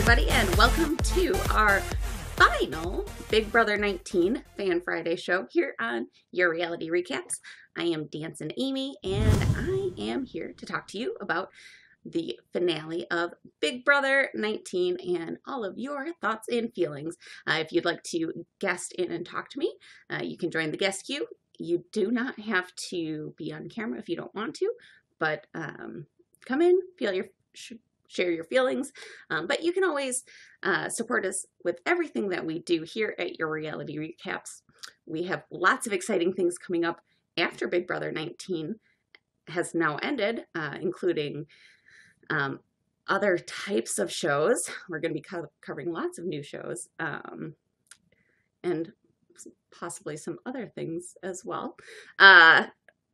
everybody, and welcome to our final Big Brother 19 Fan Friday show here on Your Reality Recaps. I am Dancing Amy, and I am here to talk to you about the finale of Big Brother 19 and all of your thoughts and feelings. If you'd like to guest in and talk to me, you can join the guest queue. You do not have to be on camera if you don't want to, but come in, share your feelings, but you can always support us with everything that we do here at Your Reality Recaps. We have lots of exciting things coming up after Big Brother 19 has now ended, including other types of shows. We're going to be covering lots of new shows and possibly some other things as well,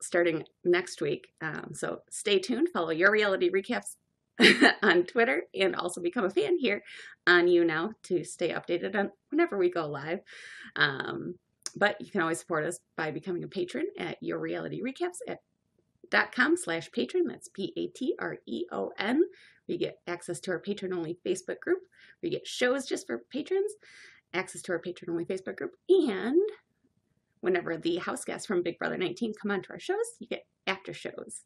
starting next week. So stay tuned, follow Your Reality Recaps on Twitter, and also become a fan here on YouNow to stay updated on whenever we go live. But you can always support us by becoming a patron at yourrealityrecaps.com/patron. That's Patreon. We get access to our patron-only Facebook group. We get shows just for patrons, access to our patron-only Facebook group, and whenever the house guests from Big Brother 19 come onto our shows, you get after shows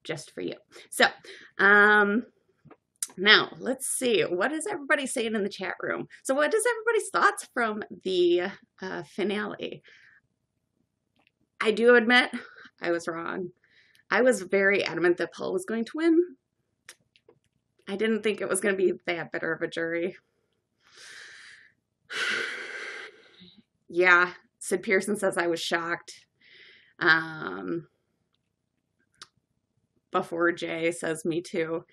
just for you. So, now let's see, what is everybody saying in the chat room? So what is everybody's thoughts from the finale? I do admit I was wrong. I was very adamant that Paul was going to win. I didn't think it was going to be that better of a jury. Yeah, Sid Pearson says I was shocked. Before Jay says me too.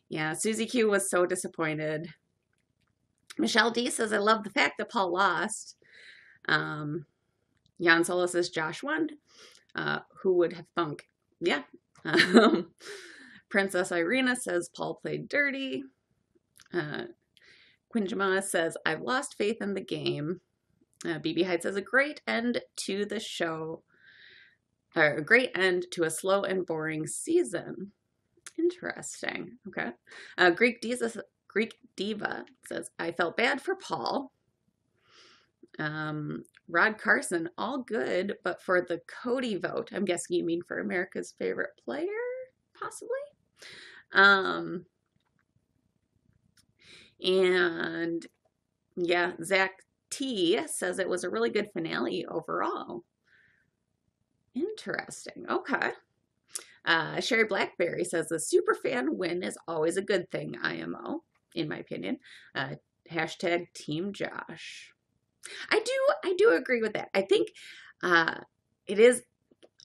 Yeah, Susie Q was so disappointed. Michelle D says I love the fact that Paul lost. Jan Solo says Josh won. Who would have thunk? Yeah. Princess Irina says Paul played dirty. Quinjama says I've lost faith in the game. BB Hyde says a great end to the show. A great end to a slow and boring season. Interesting. Okay. Greek Diva says, I felt bad for Paul. Rod Carson, all good, but for the Cody vote. I'm guessing you mean for America's favorite player, possibly. And yeah, Zach T says it was a really good finale overall. Interesting. Okay. Sherry Blackberry says the superfan win is always a good thing, IMO, in my opinion. Hashtag Team Josh. I do agree with that. I think it is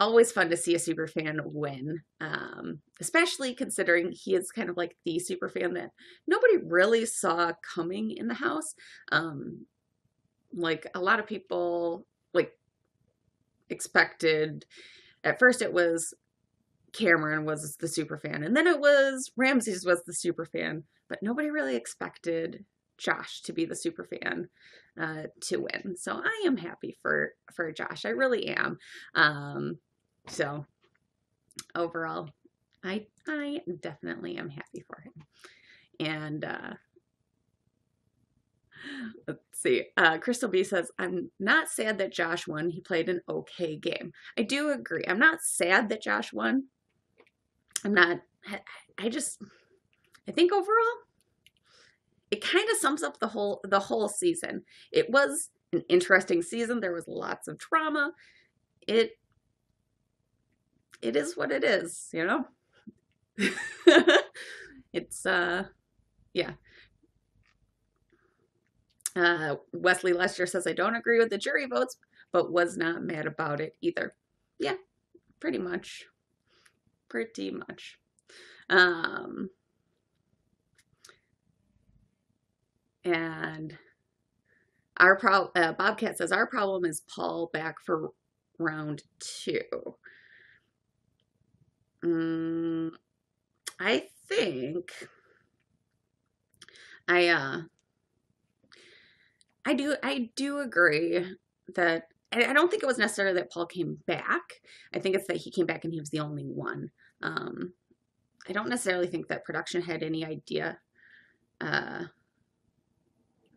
always fun to see a superfan win, especially considering he is kind of like the superfan that nobody really saw coming in the house. Like a lot of people expected, at first it was Cameron was the super fan, and then it was Ramses was the super fan, but nobody really expected Josh to be the super fan to win. So I am happy for Josh. I really am. So overall, I definitely am happy for him. And let's see. Crystal B says, I'm not sad that Josh won. He played an okay game. I do agree. I'm not sad that Josh won. I'm not, I think overall, it kind of sums up the whole season. It was an interesting season. There was lots of drama. It is what it is, you know? It's, yeah. Wesley Lester says, I don't agree with the jury votes, but was not mad about it either. Yeah, pretty much. Pretty much. And our Bobcat says, our problem is Paul back for round 2. I think I do agree that I don't think it was necessarily that Paul came back. I think it's that he came back and he was the only one. I don't necessarily think that production had any idea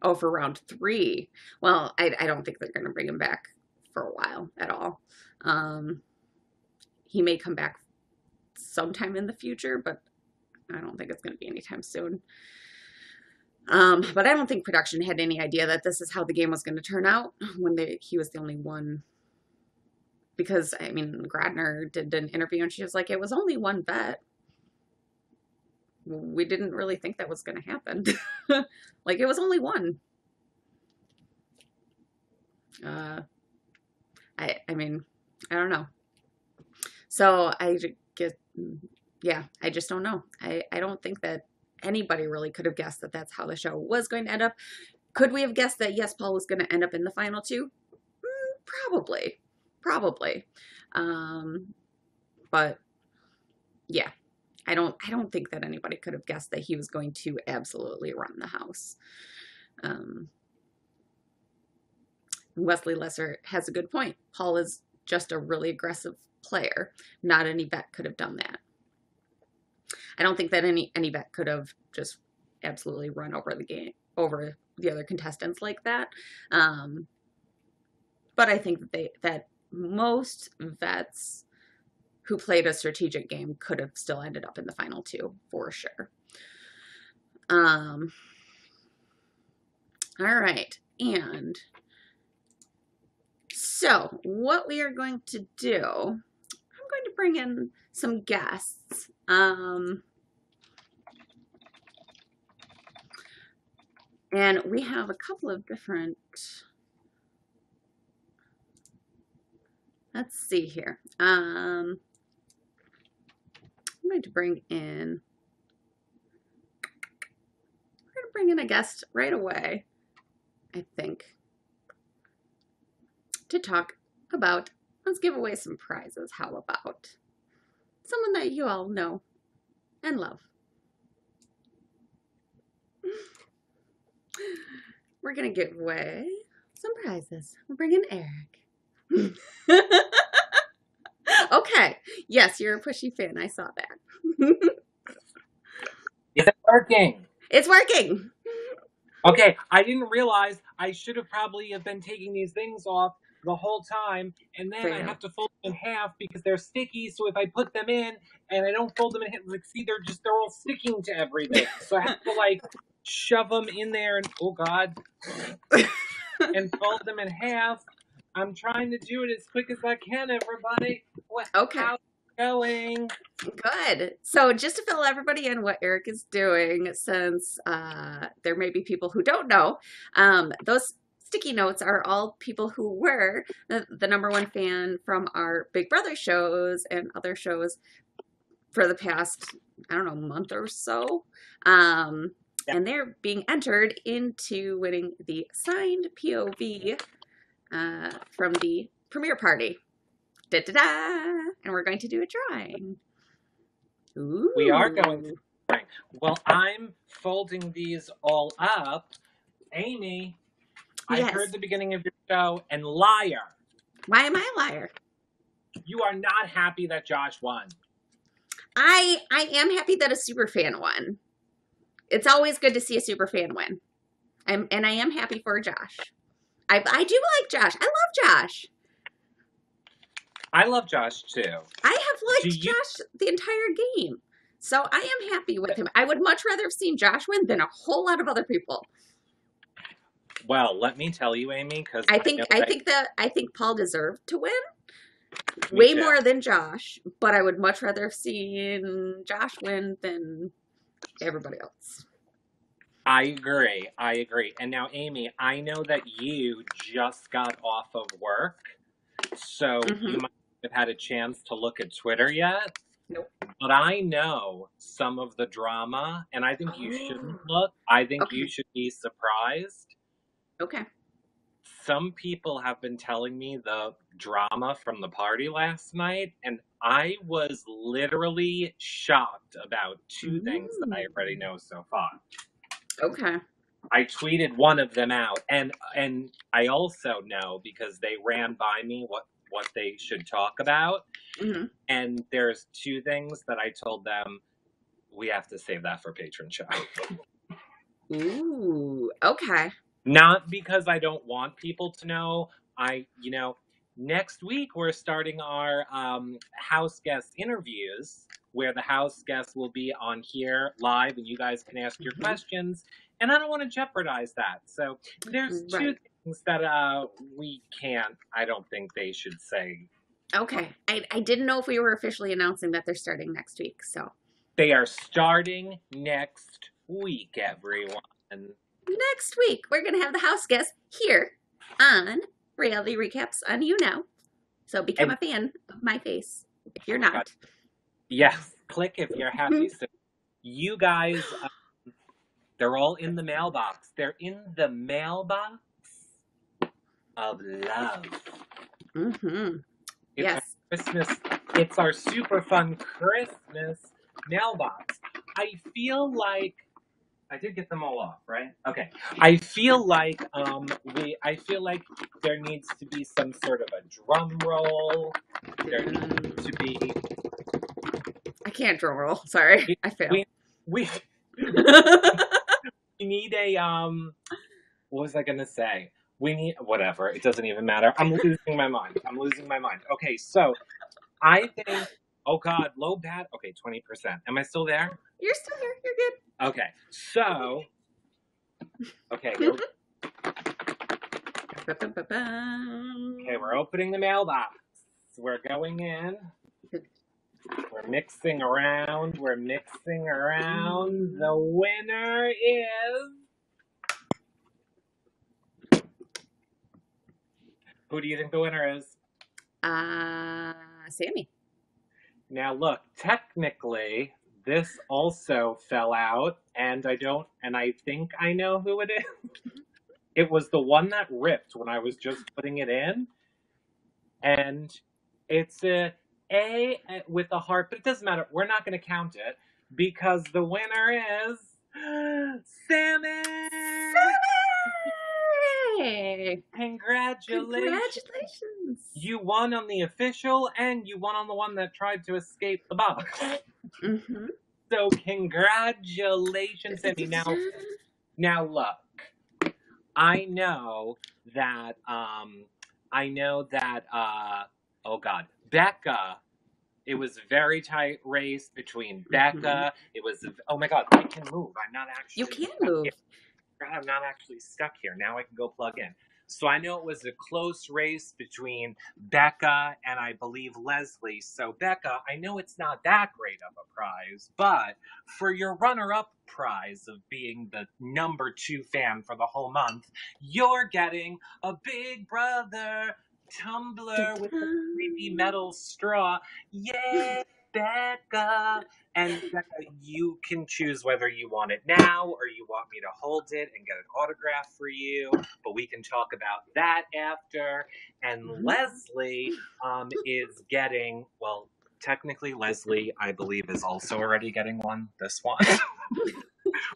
Oh, for round 3. Well, I don't think they're going to bring him back for a while at all. He may come back sometime in the future, but I don't think it's going to be anytime soon. But I don't think production had any idea that this is how the game was going to turn out when he was the only one. Because, I mean, Gradner did an interview and she was like, it was only one vet. We didn't really think that was going to happen. Like, it was only one. I mean, I don't know. So I just don't know. I don't think that anybody really could have guessed that that's how the show was going to end up. Could we have guessed that, yes, Paul was going to end up in the final 2? Probably. But yeah, I don't think that anybody could have guessed that he was going to absolutely run the house. Wesley Lesser has a good point. Paul is just a really aggressive player. Not any vet could have done that. I don't think that any vet could have just absolutely run over the other contestants like that. But I think that most vets who played a strategic game could have still ended up in the final 2 for sure. All right, and so what we are going to do, I'm going to bring in some guests. And we have a couple of different, let's see here. I'm going to bring in a guest right away, I think, to talk about, let's give away some prizes. How about someone that you all know and love? We're going to give away some prizes. We're bringing Eric. Okay. Yes, you're a pushy fan. I saw that. Is it working? It's working. Okay, I didn't realize I should have probably been taking these things off the whole time, and then I have to fold them in half because they're sticky. So if I put them in and I don't fold them in half, like, see, they're all sticking to everything. So I have to like shove them in there and oh god, and fold them in half. I'm trying to do it as quick as I can, everybody. Okay. How's it going? Good. So just to fill everybody in what Eric is doing, since there may be people who don't know, those sticky notes are all people who were the #1 fan from our Big Brother shows and other shows for the past, I don't know, month or so. And they're being entered into winning the signed POV from the premiere party. Da-da-da! And we're going to do a drawing. Ooh. We are going to drawing. Well, I'm folding these all up. Amy, yes. I heard the beginning of your show, and liar. Why am I a liar? You are not happy that Josh won. I am happy that a super fan won. It's always good to see a super fan win. And I am happy for Josh. I do like Josh. I love Josh. I love Josh too. I have liked Josh the entire game. So I am happy with him. I would much rather have seen Josh win than a whole lot of other people. Well, let me tell you, Amy, because I think Paul deserved to win way more than Josh, but I would much rather have seen Josh win than everybody else. I agree. And now, Amy, I know that you just got off of work, so you might have had a chance to look at Twitter yet. Nope. But I know some of the drama, and I think you shouldn't look. I think you should be surprised. Okay. Some people have been telling me the drama from the party last night, and I was literally shocked about 2 things that I already know so far. Okay. I tweeted one of them out, and I also know because they ran by me what they should talk about. And there's 2 things that I told them we have to save that for Patron Show. Ooh, okay. Not because I don't want people to know. Next week we're starting our house guest interviews where the house guests will be on here live and you guys can ask your questions. And I don't want to jeopardize that. So there's two things that I don't think they should say. Okay. I didn't know if we were officially announcing that they're starting next week, so. They are starting next week, everyone. Next week, we're going to have the house guest here on Reality Recaps on YouNow. So become a fan of my face if you're not. Yes, click if you're happy. So you guys, they're all in the mailbox. They're in the mailbox of love. Mm-hmm. Yes. Christmas. It's our super fun Christmas mailbox. I feel like I did get them all off, right? Okay. I feel like there needs to be some sort of a drum roll. There needs to be. I can't drum roll. Sorry, I failed. We need a What was I gonna say? We need whatever. It doesn't even matter. I'm losing my mind. Okay, so I think. Oh God, low bat. Okay, 20%. Am I still there? You're still here. You're good. Okay, so. Okay. Okay, we're opening the mailbox. We're going in. We're mixing around. The winner is. Who do you think the winner is? Sammy. Now look, technically, this also fell out, and I think I know who it is. It was the one that ripped when I was just putting it in. And it's a with a heart, but it doesn't matter. We're not going to count it because the winner is Sammy! Hey! Congratulations! You won on the official, and you won on the one that tried to escape the box. Mm-hmm. So congratulations, Sammy. Now look, I know that oh God, Becca. It was a very tight race between Becca. Mm-hmm. It was, oh my God, I can move. I'm not actually. You can move. I'm not actually stuck here. Now I can go plug in. So I know it was a close race between Becca and I believe Leslie. So Becca, I know it's not that great of a prize, but for your runner-up prize of being the number 2 fan for the whole month, you're getting a Big Brother tumbler with a creepy metal straw. Yay, Becca! And Becca, you can choose whether you want it now or you want me to hold it and get an autograph for you, but we can talk about that after. And Leslie is getting, well, technically Leslie, I believe, is also already getting one, this one.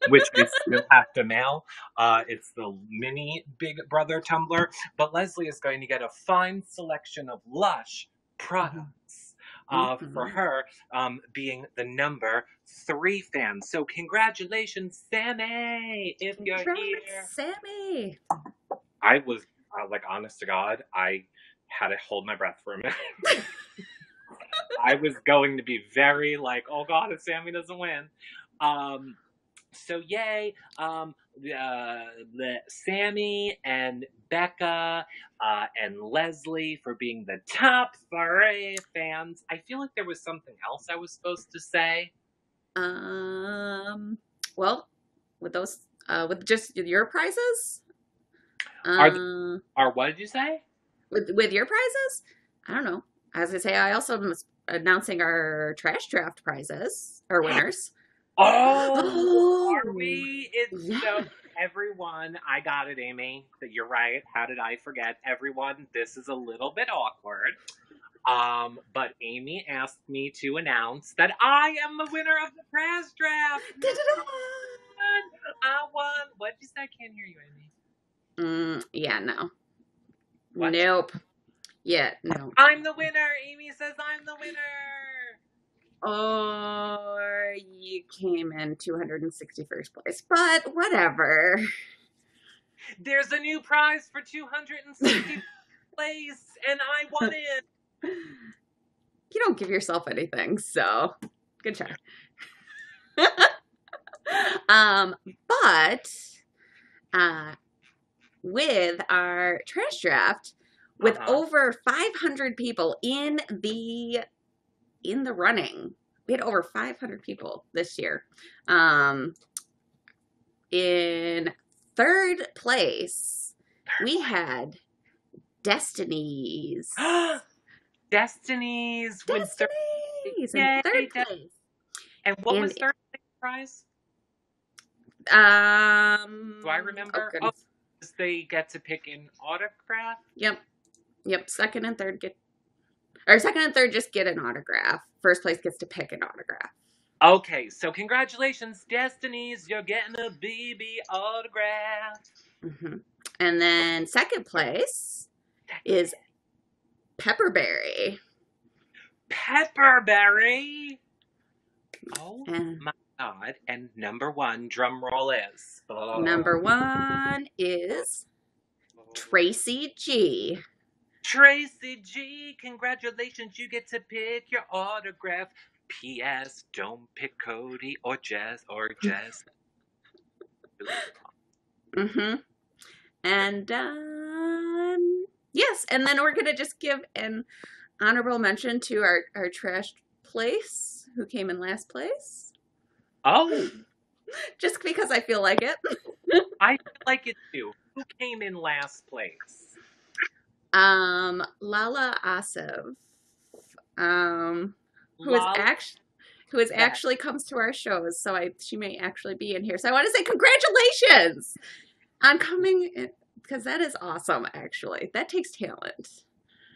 Which we still have to mail. It's the mini Big Brother tumbler. But Leslie is going to get a fine selection of Lush products for her being the number 3 fan. So congratulations, Sammy, if you're here. Sammy! I was, honest to God, I had to hold my breath for a minute. I was going to be very oh God, if Sammy doesn't win. So yay, Sammy and Becca and Leslie for being the top 3 fans. I feel like there was something else I was supposed to say. Well, with those, with just your prizes. Are what did you say? With your prizes? I don't know. As I say, I also am announcing our trash draft prizes, our winners. Oh, are we? So everyone, I got it, Amy. That you're right. How did I forget? Everyone, this is a little bit awkward. But Amy asked me to announce that I am the winner of the trash draft. I won. What'd you say? I can't hear you, Amy. Yeah, no. What? Nope. Yeah, no. I'm the winner. Amy says I'm the winner. Or you came in 261st place, but whatever. There's a new prize for 260 place, and I won it. You don't give yourself anything, so good try. But with our trash draft, with over 500 people in the running, we had over 500 people this year. In third place, we had Destinies. Destinies in third place. And what was third place prize? Do I remember? Oh, they get to pick an autograph? Yep. Second and third just get an autograph. First place gets to pick an autograph. Okay, so congratulations, Destinies. You're getting a BB autograph. Mm-hmm. And then second place is Pepperberry. Pepperberry? Oh my God. And number one, drum roll is? Number one is Tracy G. Tracy G, congratulations. You get to pick your autograph. P.S. Don't pick Cody or Jess Mm-hmm. And yes, and then we're gonna just give an honorable mention to our trash place who came in last place. Oh, just because I feel like it. I feel like it too. Who came in last place? Lala Asif. Who actually comes to our shows, so she may actually be in here. So I want to say congratulations on coming in, because that is awesome, actually. That takes talent.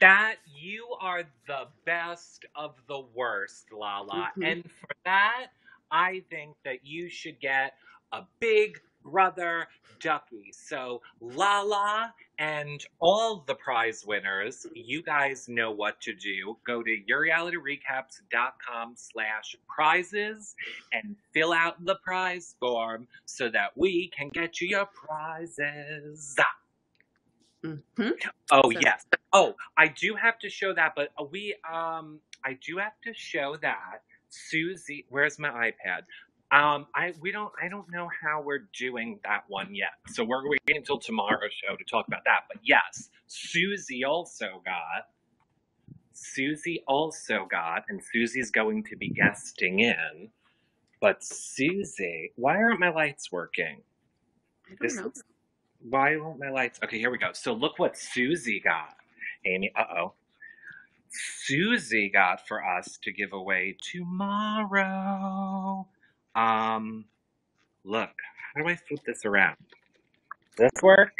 That you are the best of the worst, Lala. Mm-hmm. And for that, I think that you should get a Big Brother ducky. So Lala and all the prize winners, you guys know what to do. Go to yourrealityrecaps.com/prizes and fill out the prize form so that we can get you your prizes. Mm-hmm. Oh, yes. Oh, I do have to show that, but I do have to show that Susie, where's my iPad? I don't know how we're doing that one yet. So we're waiting until tomorrow's show to talk about that. But yes, Susie also got, and Susie's going to be guesting in. But Susie, why aren't my lights working? I don't know. Why won't my lights? Okay, here we go. So look what Susie got. Amy, Susie got for us to give away tomorrow. Look, how do I flip this around? Does this work?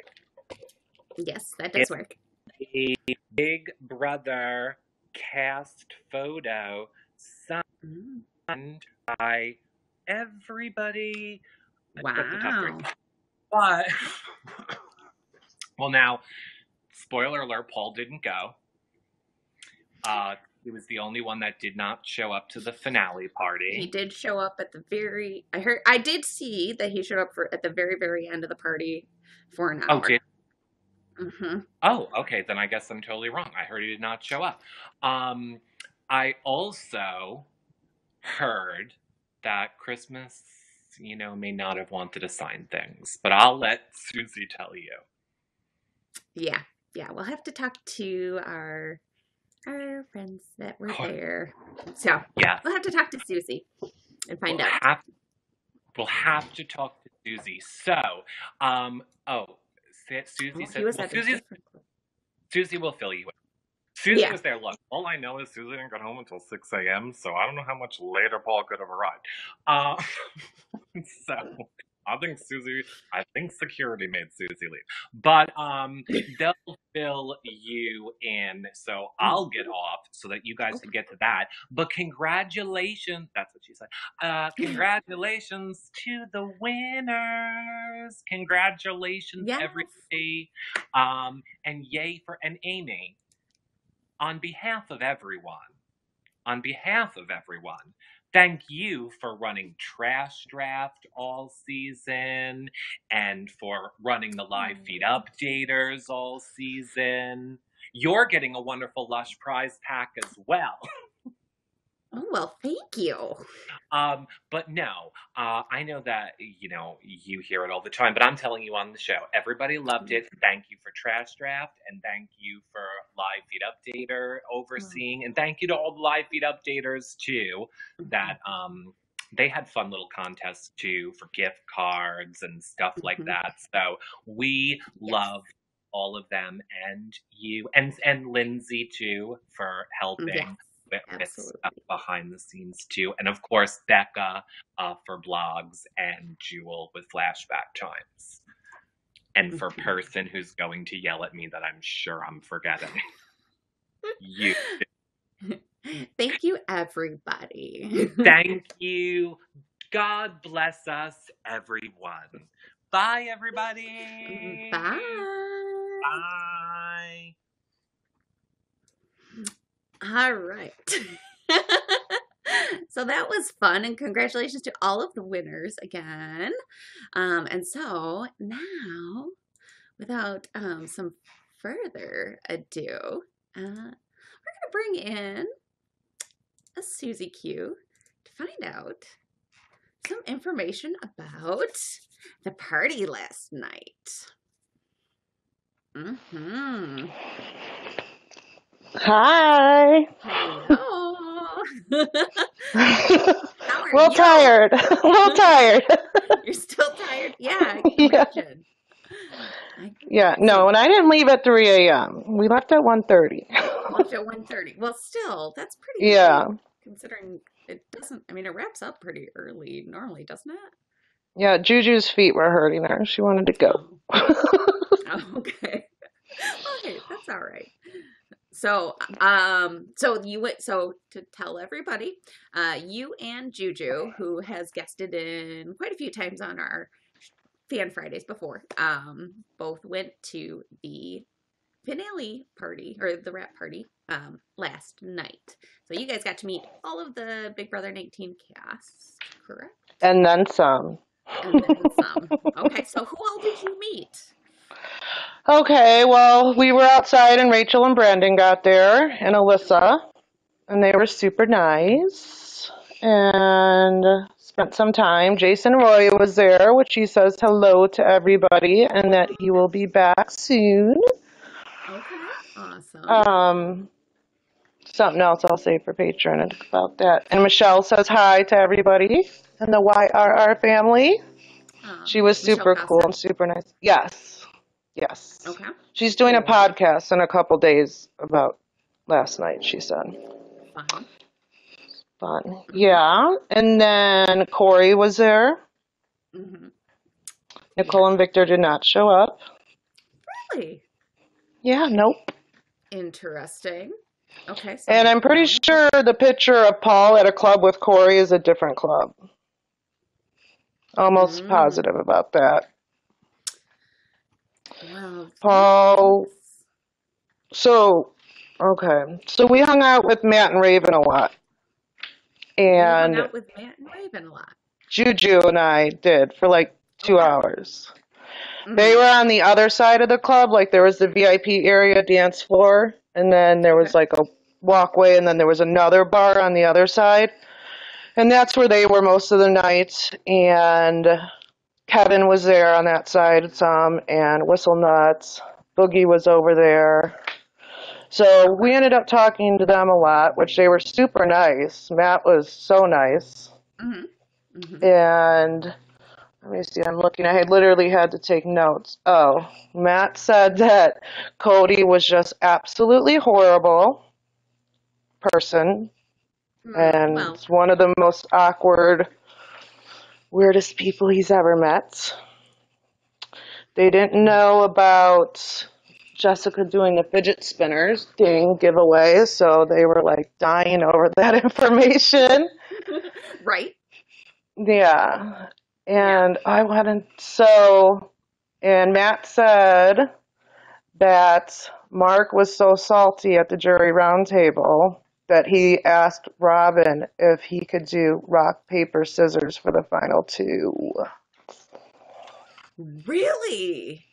Yes, that does work. A Big Brother cast photo signed by everybody. Wow. But, well, now, spoiler alert, Paul didn't go. He was the only one that did not show up to the finale party. He did show up at the I did see that he showed up at the very, very end of the party for an hour. Oh, did? Mm-hmm. Oh, okay, then I guess I'm totally wrong. I heard he did not show up. I also heard that Christmas, may not have wanted to sign things, but I'll let Susie tell you. Yeah, we'll have to talk to our friends that were there. So yeah, we'll have to talk to Susie and find out. We'll have to talk to Susie. So, Susie said, Susie will fill you in. Susie was there. Look, all I know is Susie didn't get home until 6 a.m., so I don't know how much later Paul could have arrived. So I think security made Susie leave. But they'll fill you in, so I'll get off so that you guys can get to that. But congratulations, that's what she said. Congratulations to the winners. Congratulations, everybody. And yay for Amy. On behalf of everyone, on behalf of everyone, thank you for running Trash Draft all season and for running the live feed updaters all season. You're getting a wonderful Lush prize pack as well. Oh, well, thank you. But no, I know that, you hear it all the time, but I'm telling you on the show, everybody loved it. Thank you for Trash Draft, and thank you for Live Feed Updater overseeing, and thank you to all the Live Feed Updaters, too, that, they had fun little contests, too, for gift cards and stuff like that. So we love all of them, and you, and Lindsay, too, for helping. Yes. With stuff behind the scenes too, and of course Becca for blogs, and Jewel with flashback times, and for person who's going to yell at me that I'm sure I'm forgetting. You. Thank you, everybody. Thank you. God bless us, everyone. Bye, everybody. Bye. Bye. All right. So that was fun, and congratulations to all of the winners again. And so now, without some further ado, we're going to bring in a Susie Q to find out some information about the party last night. Hi. Hello. A little tired. A little tired. You're still tired? Yeah, I can imagine. Yeah, no, and I didn't leave at 3 a.m. We left at 1:30. Left at 1:30. Well, still, that's pretty early, considering it doesn't, I mean, it wraps up pretty early normally, doesn't it? Yeah, Juju's feet were hurting her. She wanted to go. Oh, okay. Okay, that's all right. So, so to tell everybody, you and Juju, who has guested in quite a few times on our Fan Fridays before, both went to the finale party, or the wrap party, last night. So you guys got to meet all of the Big Brother 19 cast, correct? And then some. And then some. Okay, so who all did you meet? Okay, well, we were outside and Rachel and Brandon got there, and Alyssa, and they were super nice, and spent some time. Jason Roy was there, which he says hello to everybody, and that he will be back soon. Okay, awesome. Something else I'll say for Patreon about that. And Michelle says hi to everybody in the YRR family. She was super cool and super nice. Yes. Okay. She's doing a podcast in a couple days about last night, she said. Fun. Yeah. And then Corey was there. Nicole and Victor did not show up. Really? Yeah, nope. Interesting. Okay. So and I'm pretty sure the picture of Paul at a club with Corey is a different club. Almost positive about that. Well, Paul. So we hung out with Matt and Raven a lot. And hung out with Matt and Raven a lot. Juju and I did for like 2 hours. They were on the other side of the club, like there was the VIP area dance floor, and then there was like a walkway, and then there was another bar on the other side. And that's where they were most of the night. And Kevin was there on that side some, and Whistle Nuts. Boogie was over there. So we ended up talking to them a lot, which they were super nice. Matt was so nice. And let me see, I'm looking. I had literally had to take notes. Oh, Matt said that Cody was just absolutely horrible person. And it's one of the most awkward, weirdest people he's ever met. They didn't know about Jessica doing the fidget spinners giveaway, so they were like dying over that information. Right. Yeah. And and Matt said that Mark was so salty at the jury roundtable that he asked Robin if he could do rock, paper, scissors for the final two. Really?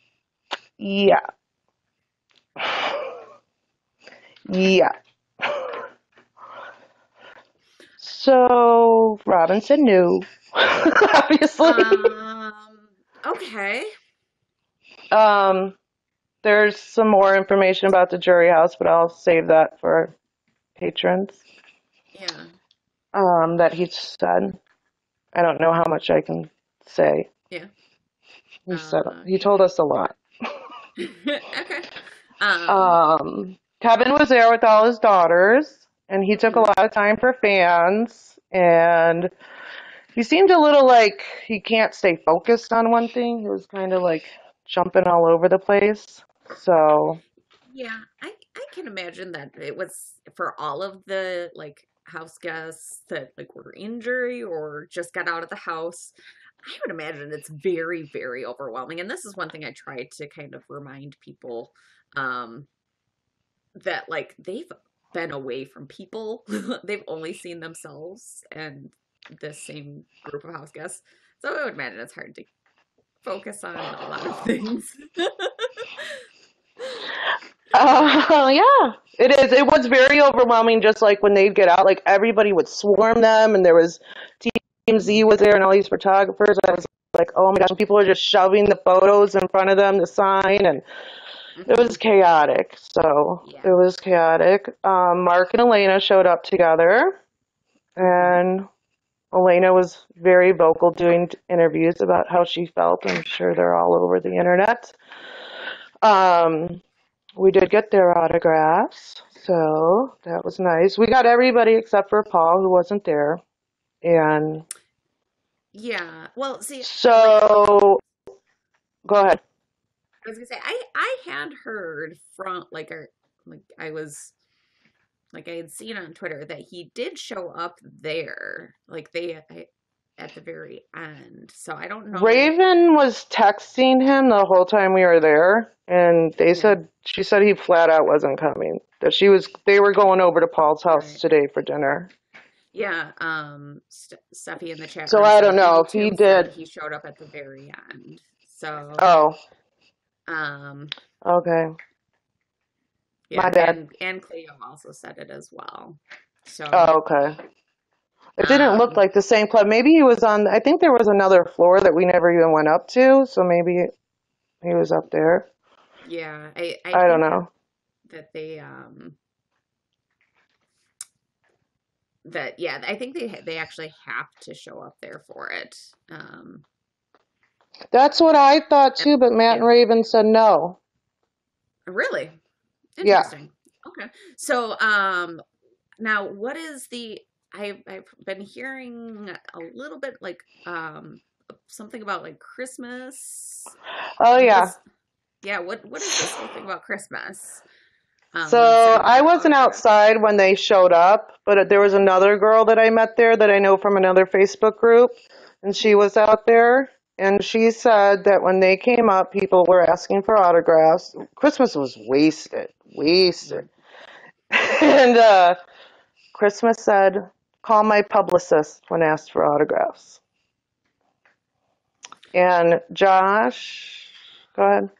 Yeah. Yeah. So Robin said no, obviously. Okay. There's some more information about the jury house, but I'll save that for patrons. Yeah. That he said. I don't know how much I can say. Yeah. He told us a lot. Okay. Kevin was there with all his daughters, and he took a lot of time for fans, and he seemed a little like he can't stay focused on one thing. He was kind of like jumping all over the place. So yeah, I can imagine that it was for all of the like house guests that like were in jury or just got out of the house. I would imagine it's very, very overwhelming. And this is one thing I try to kind of remind people that like they've been away from people. They've only seen themselves and the same group of house guests. So I would imagine it's hard to focus on a lot of things. yeah, it is. It was very overwhelming. Just like when they'd get out, like everybody would swarm them, and there was TMZ was there, and all these photographers. I was like, oh my gosh, and people are just shoving the photos in front of them, the sign, and it was chaotic. So it was chaotic. Mark and Elena showed up together, and Elena was very vocal doing interviews about how she felt. I'm sure they're all over the internet. We did get their autographs, so that was nice. We got everybody except for Paul, who wasn't there. And yeah, well, see, so go ahead. I was gonna say I had heard from like I was like I had seen on Twitter that he did show up there, like at the very end. So I don't know. Raven was texting him the whole time we were there, and she said he flat out wasn't coming. That they were going over to Paul's house today for dinner. Yeah, Steffi in the chat. So I don't know if he did. He showed up at the very end. So okay. Yeah, my bad. And Cleo also said it as well. So okay. It didn't look like the same club. Maybe he was on. I think there was another floor that we never even went up to. So maybe he was up there. Yeah, I don't know. That they I think they actually have to show up there for it. That's what I thought too, but Matt and Raven said no. Really? Interesting. Yeah. Okay. So now what is I've been hearing a little bit like something about like Christmas. Oh yeah. What is this whole thing about Christmas? So I wasn't outside when they showed up, but there was another girl that I met there that I know from another Facebook group, and she was out there, and she said that when they came up, people were asking for autographs. Christmas was wasted. And Christmas said, call my publicist when asked for autographs. And Josh, go ahead.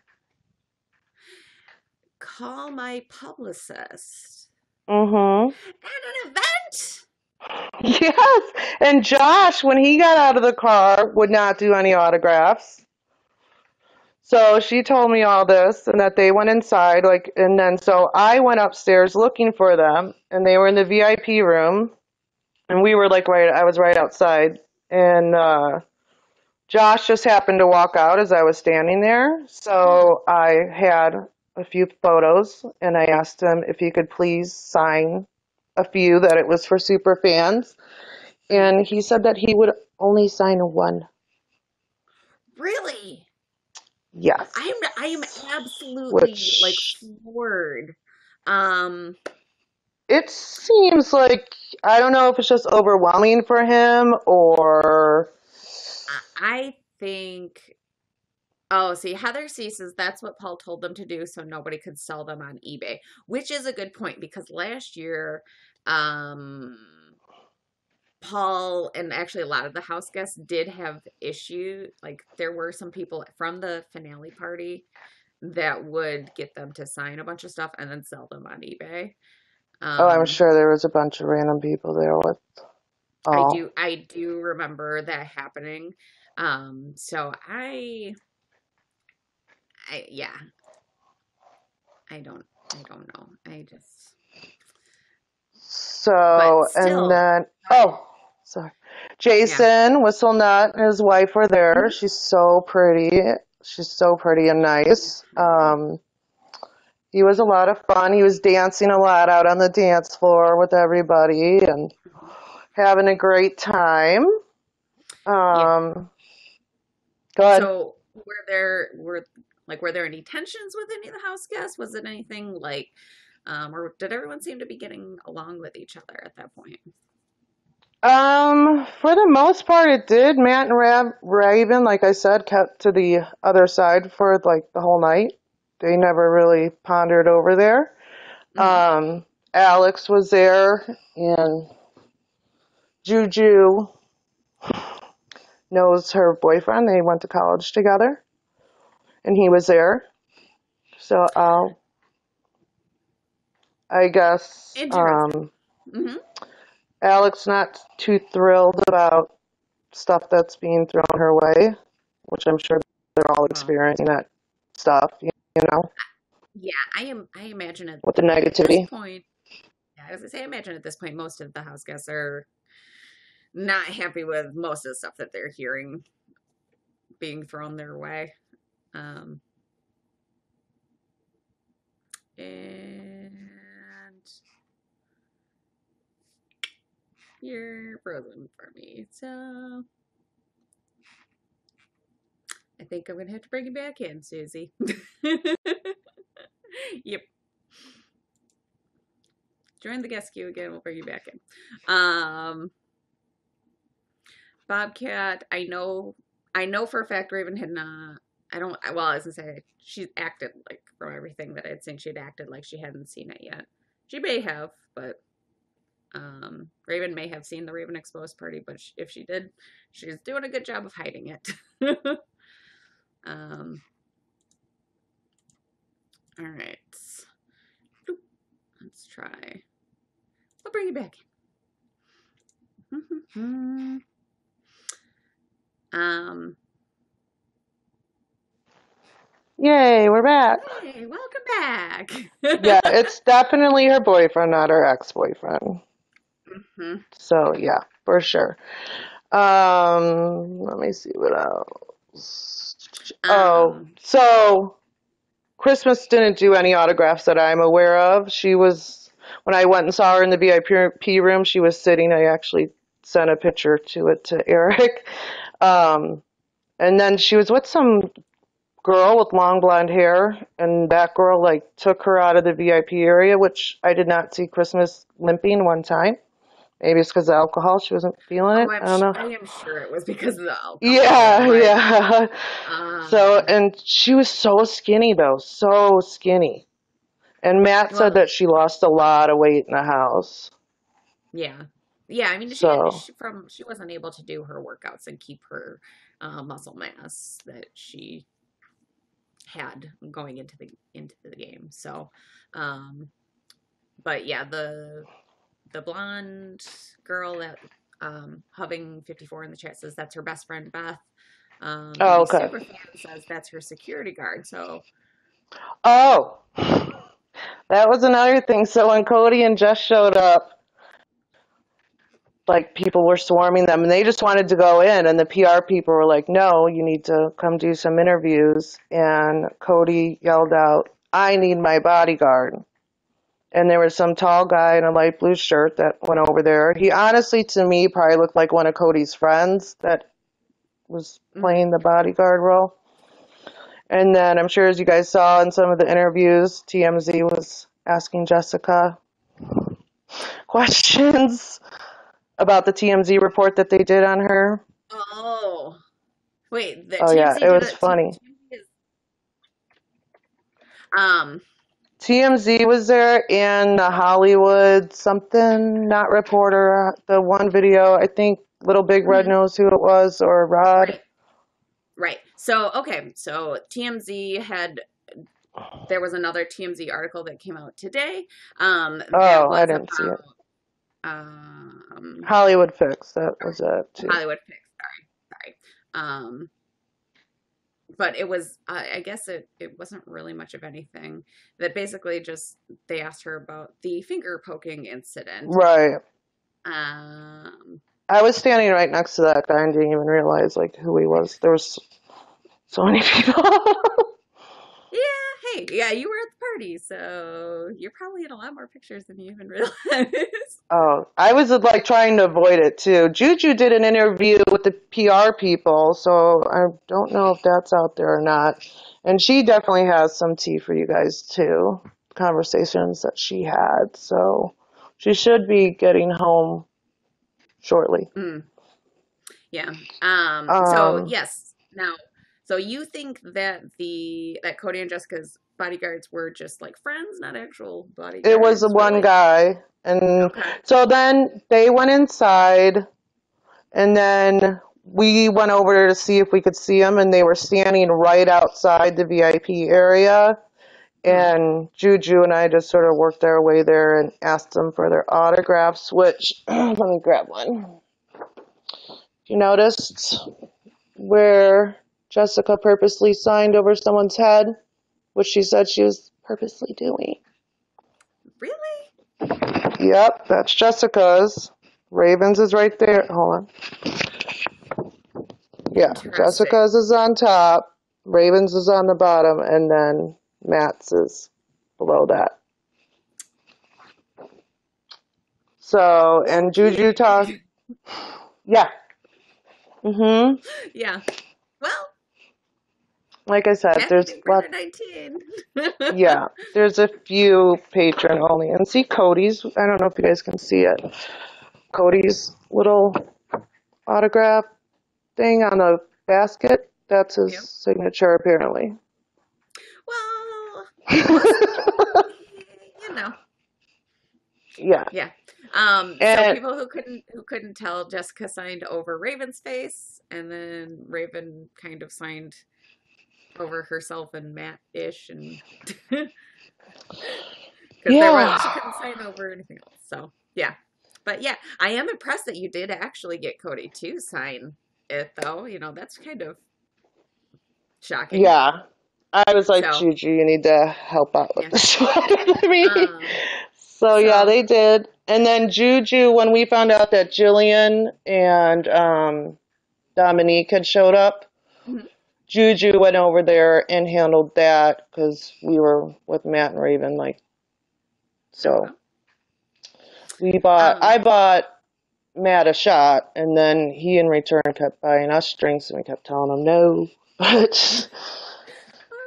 Call my publicist. Mm-hmm. At an event? Yes. And Josh, when he got out of the car, would not do any autographs. So she told me all this and that they went inside, and then so I went upstairs looking for them, and they were in the VIP room, and we were I was right outside, and Josh just happened to walk out as I was standing there. So I had a few photos, and I asked him if he could please sign a few, that it was for super fans, and he said that he would only sign one. Really? Yes. I am absolutely floored. It seems like, I don't know if it's just overwhelming for him or I think see, Heather C says that's what Paul told them to do so nobody could sell them on eBay, which is a good point because last year Um, Paul and actually a lot of the house guests did have issue. Like there were some people from the finale party that would get them to sign a bunch of stuff and then sell them on eBay. Oh, I'm sure there was a bunch of random people there with. Oh. I do remember that happening. So yeah, I don't know. I just. So, But and still, then, sorry. yeah. Jason Whistlenut and his wife were there. Mhm. She's so pretty. She's so pretty and nice. He was a lot of fun. He was dancing a lot out on the dance floor with everybody and having a great time. Yeah. Go ahead. So were there any tensions with any of the house guests? Was it anything like, or did everyone seem to be getting along with each other at that point? For the most part, it did. Matt and Raven, like I said, kept to the other side for like the whole night. They never really pondered over there. Mhm. Alex was there, and Juju knows her boyfriend. They went to college together, and he was there. So, I guess, Interesting. Mhm. Alex not too thrilled about stuff that's being thrown her way, which I'm sure they're all Well, experiencing that stuff, you know, yeah, I imagine at with the this negativity. point, yeah, I was gonna say, I imagine at this point, most of the house guests are not happy with most of the stuff that they're hearing being thrown their way. Um, and you're frozen for me, so I think I'm gonna have to bring you back in, Susie. Yep. Join the guest queue again. We'll bring you back in. Bobcat, I know for a fact Raven had not. I don't. Well, I was gonna say she acted like from everything that I'd seen, she'd acted like she hadn't seen it yet. She may have, but Raven may have seen the Raven Exposed party, but if she did, she's doing a good job of hiding it. um. All right. Let's try. We'll bring you back in. Yay, we're back. Hey, welcome back. Yeah, it's definitely her boyfriend, not her ex-boyfriend. Mm-hmm. So, yeah, for sure. Let me see what else. So Christmas didn't do any autographs that I'm aware of. When I went and saw her in the VIP room, she was sitting. I actually sent a picture to Eric. And then she was with some girl with long blonde hair, and that girl like took her out of the VIP area, which I did not see Christmas limping one time. Maybe it's because of alcohol. She wasn't feeling it. I don't know. I am sure it was because of the alcohol. Yeah, yeah. So, and she was so skinny though, so skinny. And Matt said that she lost a lot of weight in the house. Yeah. Yeah, I mean, she wasn't able to do her workouts and keep her muscle mass that she had going into the game. So, but yeah, the blonde girl that Hubbing 54 in the chat says that's her best friend Beth. Okay. Superfan says that's her security guard. So, that was another thing. So when Cody and Jess showed up, like people were swarming them, and they just wanted to go in, and the PR people were like, "No, you need to come do some interviews." And Cody yelled out, "I need my bodyguard." And there was some tall guy in a light blue shirt that went over there. He honestly, to me, probably looked like one of Cody's friends that was playing the bodyguard role. And then I'm sure, as you guys saw in some of the interviews, TMZ was asking Jessica questions about the TMZ report that they did on her. Oh, wait. Yeah, it was funny. TMZ was there and the Hollywood something, not reporter, the one video, I think Little Big Red knows who it was, or Rod. Right. So, okay. So TMZ there was another TMZ article that came out today. I didn't see it. Hollywood Fix, that was it too. Hollywood Fix, sorry. But it was, I guess it wasn't really much of anything. That basically just, they asked her about the finger poking incident. Right. I was standing right next to that guy and didn't even realize like who he was. There was so many people. Yeah, you were at the party, so you're probably in a lot more pictures than you even realize. Oh, I was like trying to avoid it too. Juju did an interview with the PR people, so I don't know if that's out there or not. And she definitely has some tea for you guys too. Conversations that she had, so she should be getting home shortly. Yeah. So yes. Now, so you think that that Cody and Jessica's bodyguards were just like friends, not actual bodyguards? It was one guy. And so then they went inside, and then we went over to see if we could see them, and they were standing right outside the VIP area. And Juju and I just sort of worked our way there and asked them for their autographs, which, let me grab one. You noticed where Jessica purposely signed over someone's head, which she said she was purposely doing. Really? Yep, that's Jessica's. Raven's is right there. Hold on. Yeah, Jessica's is on top. Raven's is on the bottom, and then Matt's is below that. So, and Juju talked. Yeah. Yeah. Well, like I said, there's lots. Yeah, there's a few patron only. And see Cody's, I don't know if you guys can see it. Cody's little autograph thing on the basket, that's his signature apparently. Well, you know. Yeah. Yeah. So people who couldn't tell, Jessica signed over Raven's face, and then Raven kind of signed over herself and Matt-ish, and because she couldn't sign over anything else. So yeah, but yeah, I am impressed that you did actually get Cody to sign it, though. You know, that's kind of shocking. Yeah, I was like, Juju, you need to help out with this one. I mean, so yeah, they did. And then Juju, when we found out that Jillian and Dominique had showed up, Juju went over there and handled that because we were with Matt and Raven, like, so I bought Matt a shot, and then he in return kept buying us drinks, and we kept telling him no, but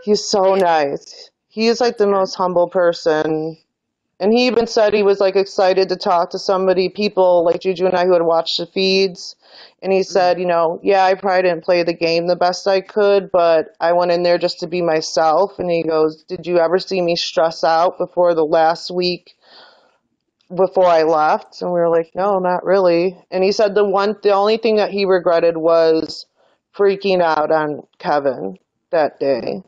he's so nice. He is like the most humble person. And he even said he was like excited to talk to people like Juju and I who had watched the feeds. And he said, you know, yeah, I probably didn't play the game the best I could, but I went in there just to be myself. And he goes, did you ever see me stress out before the last week before I left? And we were like, no, not really. And he said the only thing that he regretted was freaking out on Kevin that day.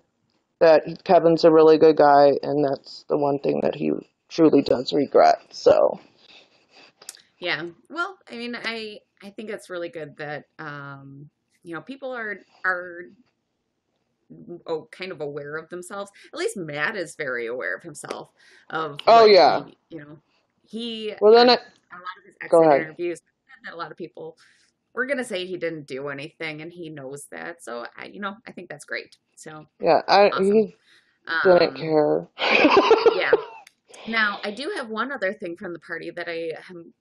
That Kevin's a really good guy, and that's the one thing that he truly does regret. So yeah, well, I mean, I think it's really good that you know, people are kind of aware of themselves. At least Matt is very aware of himself. You know, he a lot of his exit interviews said that a lot of people were gonna say he didn't do anything, and he knows that. So you know, I think that's great. So yeah, awesome. He didn't care. Yeah. Now, I do have one other thing from the party that I am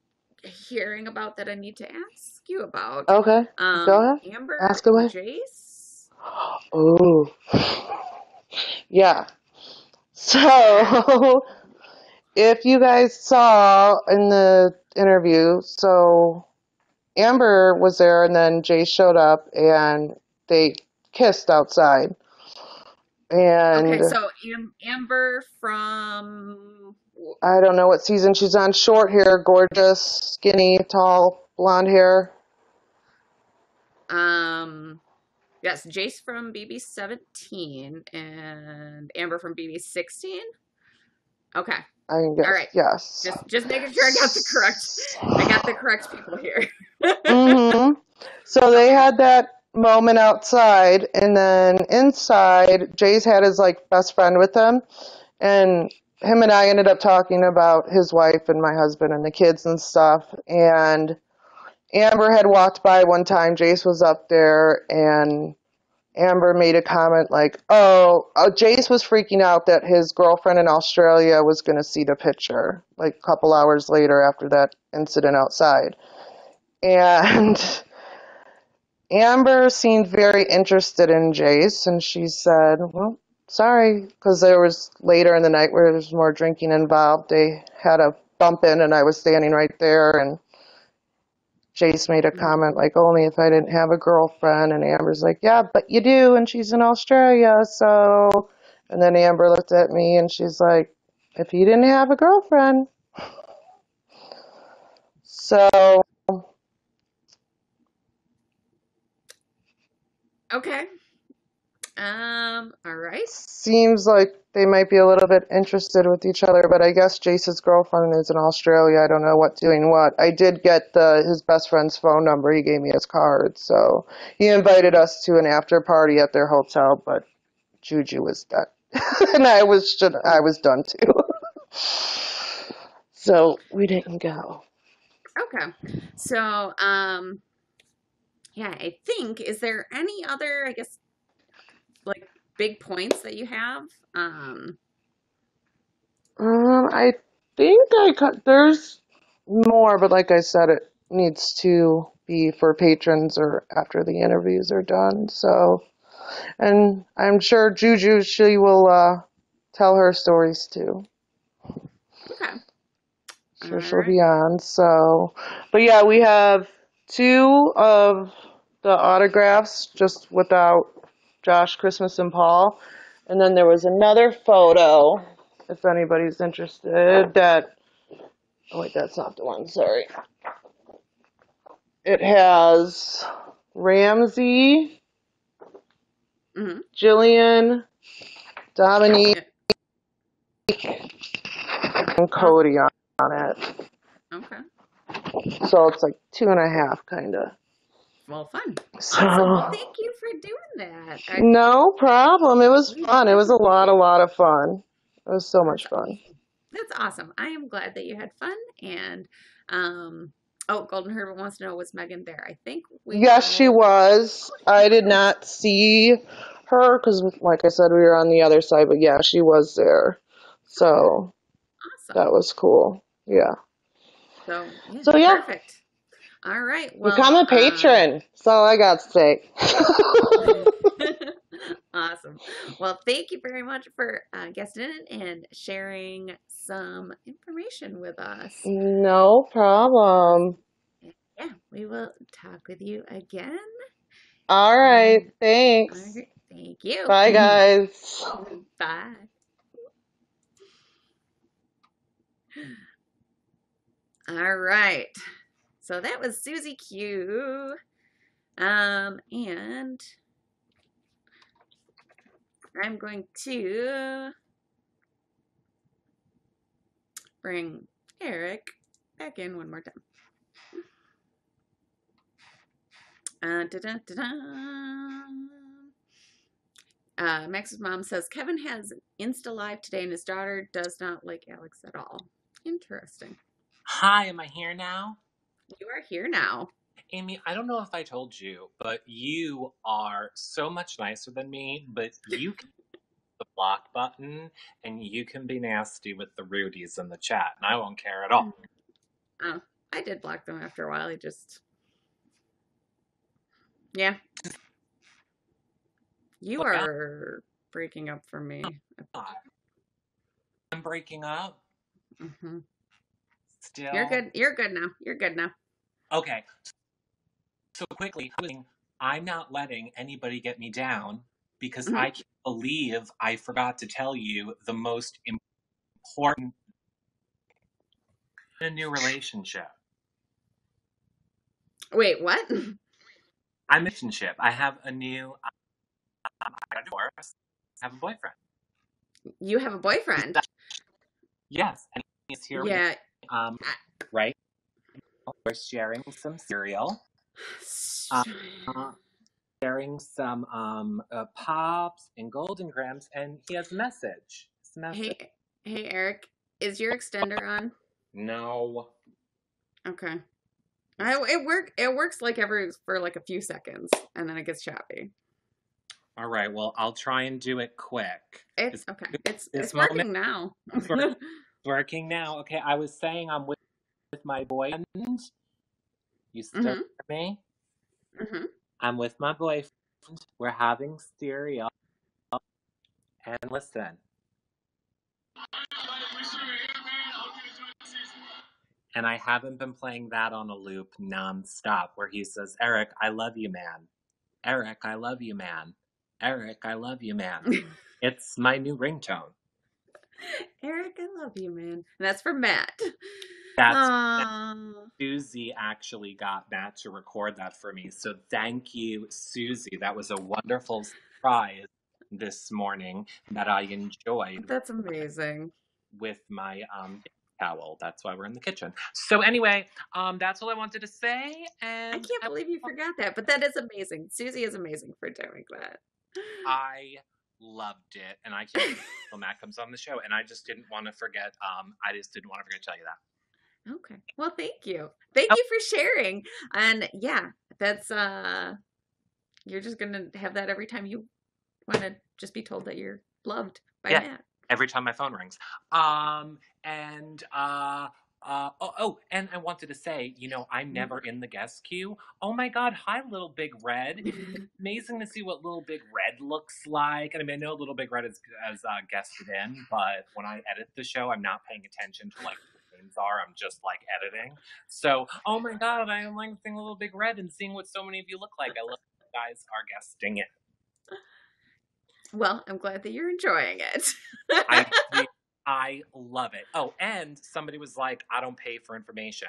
hearing about that I need to ask you about. Okay. Go ahead. Amber ask away. And Jace. Oh. Yeah. So, if you guys saw in the interview, so Amber was there and then Jace showed up and they kissed outside. And Okay, so Amber from I don't know what season she's on. Short hair, gorgeous, skinny, tall, blonde hair. yes, Jace from BB17 and Amber from BB16. Okay. I guess, All right. yes. Just making sure I got the correct people here. Mm-hmm. So they had that moment outside, and then inside, Jay's had his like best friend with him, and him and I ended up talking about his wife and my husband and the kids and stuff. And Amber had walked by one time. Jace was up there, and Amber made a comment like, Jace was freaking out that his girlfriend in Australia was going to see the picture, like a couple hours later after that incident outside. And Amber seemed very interested in Jace, and she said, well, sorry, because there was later in the night where there was more drinking involved. They had a bump in, and I was standing right there, and Jace made a comment like, only if I didn't have a girlfriend, and Amber's like, yeah, but you do, and she's in Australia, so... And then Amber looked at me, and she's like, if you didn't have a girlfriend. So... Okay. All right. Seems like they might be a little bit interested with each other, but I guess Jace's girlfriend is in Australia. I don't know what doing what. I did get his best friend's phone number. He gave me his card, so he invited us to an after party at their hotel, but Juju was done. And I was done too. So we didn't go. Okay. So, yeah, I think, is there any other, I guess, like big points that you have? I think there's more, but like I said, it needs to be for patrons or after the interviews are done. So, and I'm sure Juju, she will tell her stories too. Okay. Sure, she'll be on. So, but yeah, we have 2 of the autographs just without Josh, Christmas, and Paul. And then there was another photo, if anybody's interested, oh wait, that's not the one, sorry. It has Ramsey, Jillian, Dominique, and Cody on it. Okay. So it's like 2.5, kind of. Well, fun. So, awesome. Well, thank you for doing that. No problem. It was fun. It was a lot of fun. It was so much fun. That's awesome. I am glad that you had fun. And, Golden Herbert wants to know, was Megan there? I think Yes, she was. I did not see her because, like I said, we were on the other side. But yeah, she was there. So awesome. That was cool. Yeah. So yeah. Perfect. All right. Well, become a patron. That's all I got to say. Awesome. Well, thank you very much for guesting in and sharing some information with us. No problem. Yeah, we will talk with you again. All right. Thanks. All right, thank you. Bye, guys. Bye. All right. So that was Susie Q. And I'm going to bring Eric back in one more time. Max's mom says Kevin has Insta Live today and his daughter does not like Alex at all. Interesting. Hi, am I here now? You are here now. Amy, I don't know if I told you, but you are so much nicer than me, but you can hit the block button and you can be nasty with the rudies in the chat, and I won't care at all. Oh, I did block them after a while. I just... Yeah. You are breaking up for me. I'm breaking up? Mm-hmm. Still? You're good. You're good now. You're good now. Okay. So quickly, I'm not letting anybody get me down because I can't believe I forgot to tell you the most important in a new relationship. Wait, what? I'm in a relationship. I have a new, I got divorced. I have a boyfriend. You have a boyfriend? Yes, and he's here with Yeah. me. Right? We're sharing some cereal. Sharing some Pops and Golden Grams, and he has a message. Hey, Eric, is your extender on? No. Okay. It works like for like a few seconds, and then it gets choppy. All right. Well, I'll try and do it quick. It's okay. It's working now. It's working now. Okay. I was saying I'm with my boyfriend. You still hear me? Mm-hmm. I'm with my boyfriend. We're having cereal. And listen. And I haven't been playing that on a loop nonstop where he says, Eric, I love you, man. Eric, I love you, man. Eric, I love you, man. It's my new ringtone. Eric, I love you, man. And that's for Matt. Susie actually got Matt to record that for me. So thank you, Susie. That was a wonderful surprise this morning that I enjoyed. That's amazing. With my towel. That's why we're in the kitchen. So anyway, that's all I wanted to say. And I can't believe you forgot that, but that is amazing. Susie is amazing for doing that. I loved it, and I can't wait until Matt comes on the show. And I just didn't want to forget. I just didn't want to forget to tell you that. Okay. Well, thank you. Thank you for sharing. And yeah, that's you're just gonna have that every time you want to just be told that you're loved by Matt. Every time my phone rings. And I wanted to say, I'm never in the guest queue. Oh my God, hi, Little Big Red. It's amazing to see what Little Big Red looks like. And I know Little Big Red has guested in, but when I edit the show, I'm not paying attention to what names are. I'm just editing. So, oh my God, I am seeing Little Big Red and seeing what so many of you look like. I love you guys are guesting it. Well, I'm glad that you're enjoying it. I love it. Oh, and somebody was like, I don't pay for information.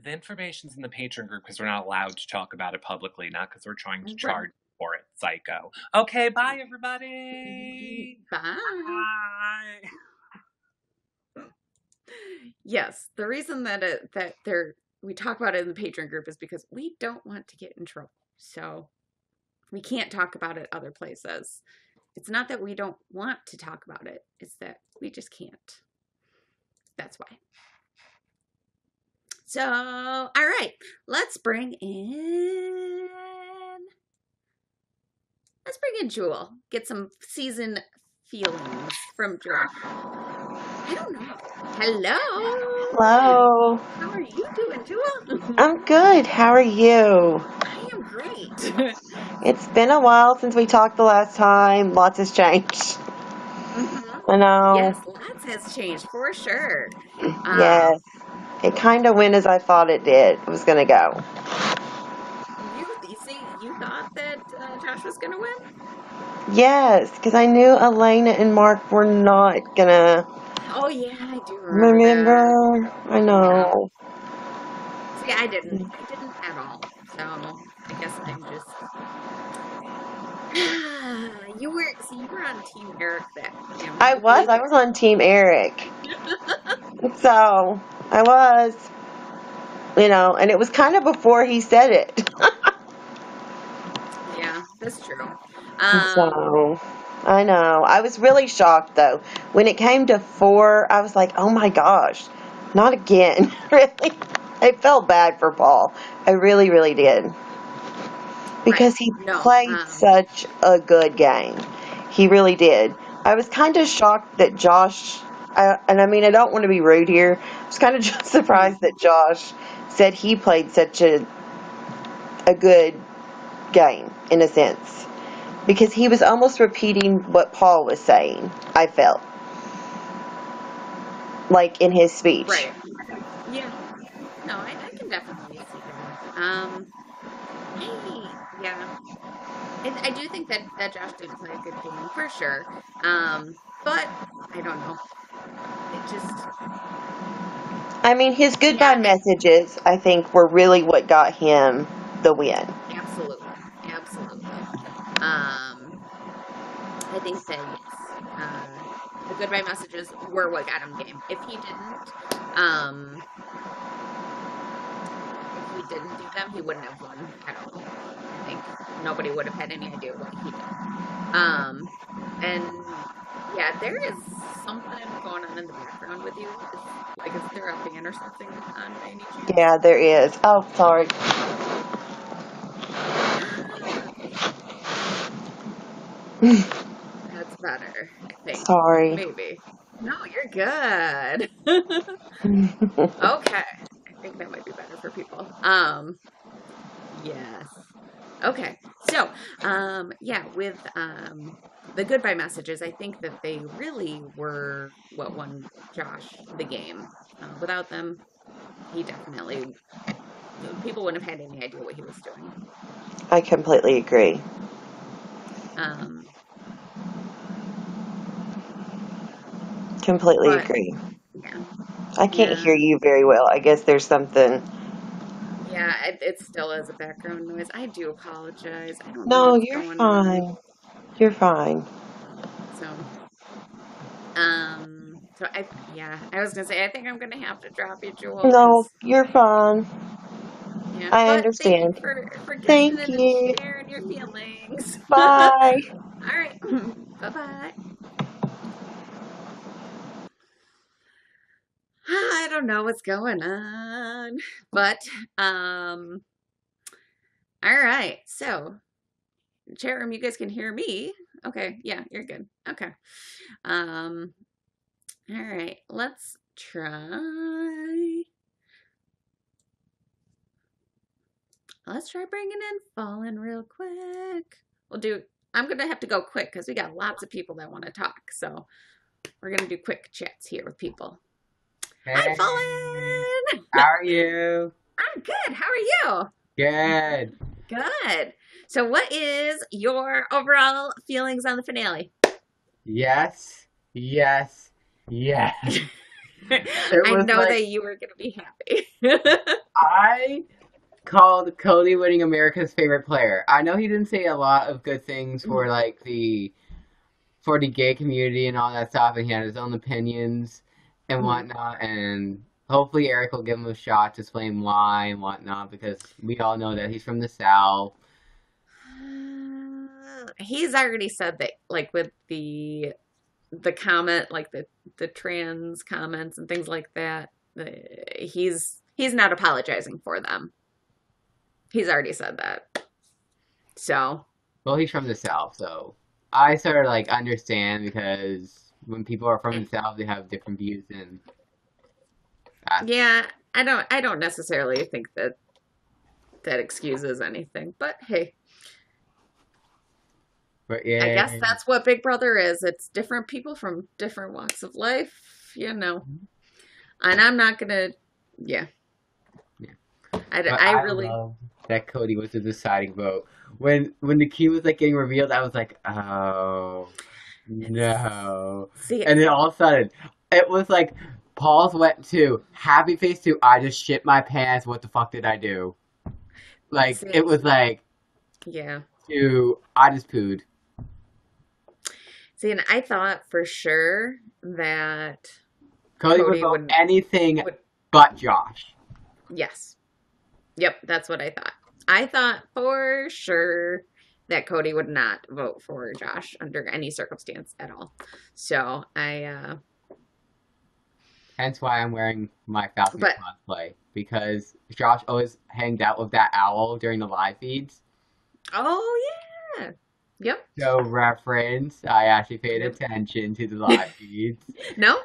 The information's in the Patreon group because we're not allowed to talk about it publicly, not because we're trying to charge for it. Psycho. Okay, bye, everybody. Bye. Yes, the reason that we talk about it in the Patreon group is because we don't want to get in trouble. So we can't talk about it other places. It's not that we don't want to talk about it. It's that we just can't. That's why. So, all right. Let's bring in Jewel. Get some season feelings from Jewel. I don't know. Hello. Hello. How are you doing, Jewel? I'm good. How are you? I am great. It's been a while since we talked the last time. Lots has changed. Mm-hmm. I know. Yes, lots has changed for sure. Yes. It kind of went as I thought it did. It was going to go. You thought that Josh was going to win? Yes, because I knew Elena and Mark were not going to. Oh, yeah, I do remember. That. I know. Yeah. See, I didn't at all. So, I guess I'm just... You were on Team Eric then. I was on Team Eric. So, I was. And it was kind of before he said it. Yeah, that's true. So, I know. I was really shocked, though. When it came to 4, I was like, oh my gosh, not again. Really? I felt bad for Paul. I really, really did. Because he played such a good game. He really did. I was kind of shocked that Josh, I don't want to be rude here. I was kind of just surprised that Josh said he played such a good game, in a sense. Because he was almost repeating what Paul was saying, I felt. Like in his speech. Right. Yeah. No, I can definitely see that. Yeah. I do think that Josh did play a good game for sure. But I don't know. It just, I mean, his goodbye yeah, messages, I think, were really what got him the win. absolutely, absolutely. Um, I think that yes, the goodbye messages were what got him game. If he didn't do them, he wouldn't have won at all. I think nobody would have had any idea what he did. And yeah, there is something going on in the background with you. Is there a fan or something on by any chance? Yeah, there is. Oh, sorry. That's better, I think. Sorry. Maybe. No, you're good. Okay. I think that might be better for people. Yes. Okay. So, yeah, with the goodbye messages, I think that they really were what won Josh the game. Without them, people wouldn't have had any idea what he was doing. I completely agree. Completely agree. Yeah. I can't hear you very well. I guess there's something. Yeah, it still is a background noise. I do apologize. I don't know No, what's you're going fine. on. You're fine. So, I was gonna say I think I'm gonna have to drop you, Jewel. No, you're fine. Yeah, I but understand. thank you for getting Thank in you. and sharing your feelings. Bye. All right, bye-bye. I don't know what's going on, but all right. So, chat room, you guys can hear me. Okay, yeah, you're good. Okay. All right, let's try. Let's try bringing in Fallen real quick. I'm going to have to go quick because we got lots of people that want to talk. So we're going to do quick chats here with people. Hey, Hi, Fallen! how are you? I'm good. How are you? Good. Good. So what is your overall feelings on the finale? Yes. Yes. Yes. I know that you were going to be happy. I called Cody winning America's favorite player. I know he didn't say a lot of good things for for the gay community and all that stuff, and he had his own opinions and whatnot, and hopefully Eric will give him a shot to explain why and whatnot, because we all know that he's from the South. He's already said that, like, with the comment, like the trans comments and things like that, he's not apologizing for them. He's already said that. So. Well, he's from the South, so I sort of like understand, because when people are from the South, they have different views and. Yeah, I don't necessarily think that excuses anything, but hey. But yeah. I guess that's what Big Brother is. It's different people from different walks of life, you know. And I'm not gonna, yeah. I really love that Cody was the deciding vote. When the key was like getting revealed, I was like, oh no. See, and then all of a sudden, it was like Paul's went to happy face to I just shit my pants. What the fuck did I do? Like it was like, yeah. To I just pooed. See, and I thought for sure that Cody would vote anything but Josh. Yes. Yep, that's what I thought. I thought for sure that Cody would not vote for Josh under any circumstance at all. So hence why I'm wearing my Falcon cosplay, because Josh always hanged out with that owl during the live feeds. Oh yeah. Yep. So reference, I actually paid attention to the live feeds. No,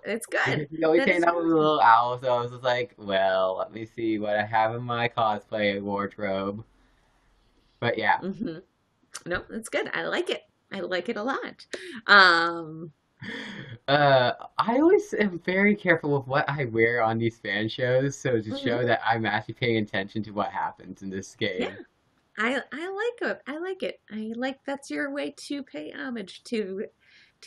it's good. He always hanged out with a little owl, so I was just like, well, let me see what I have in my cosplay wardrobe. But yeah. No, it's good. I like it. I like it a lot. I always am very careful with what I wear on these fan shows, so to show that I'm actually paying attention to what happens in this game. Yeah. like it. I like it. I like that's your way to pay homage to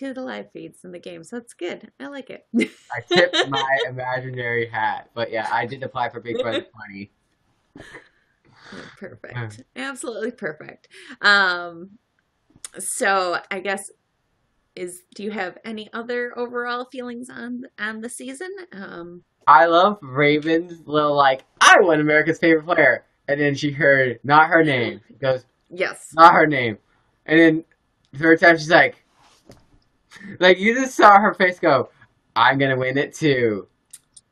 the live feeds and the games. That's good. I like it. I tipped my imaginary hat. But yeah, I did apply for Big Brother 20. Perfect. Absolutely perfect. So I guess do you have any other overall feelings on the season? I love Raven's little like, I won America's favorite player. And then she heard not her name. She goes, Yes. not her name. And then the third time she's like you just saw her face go, I'm gonna win it too.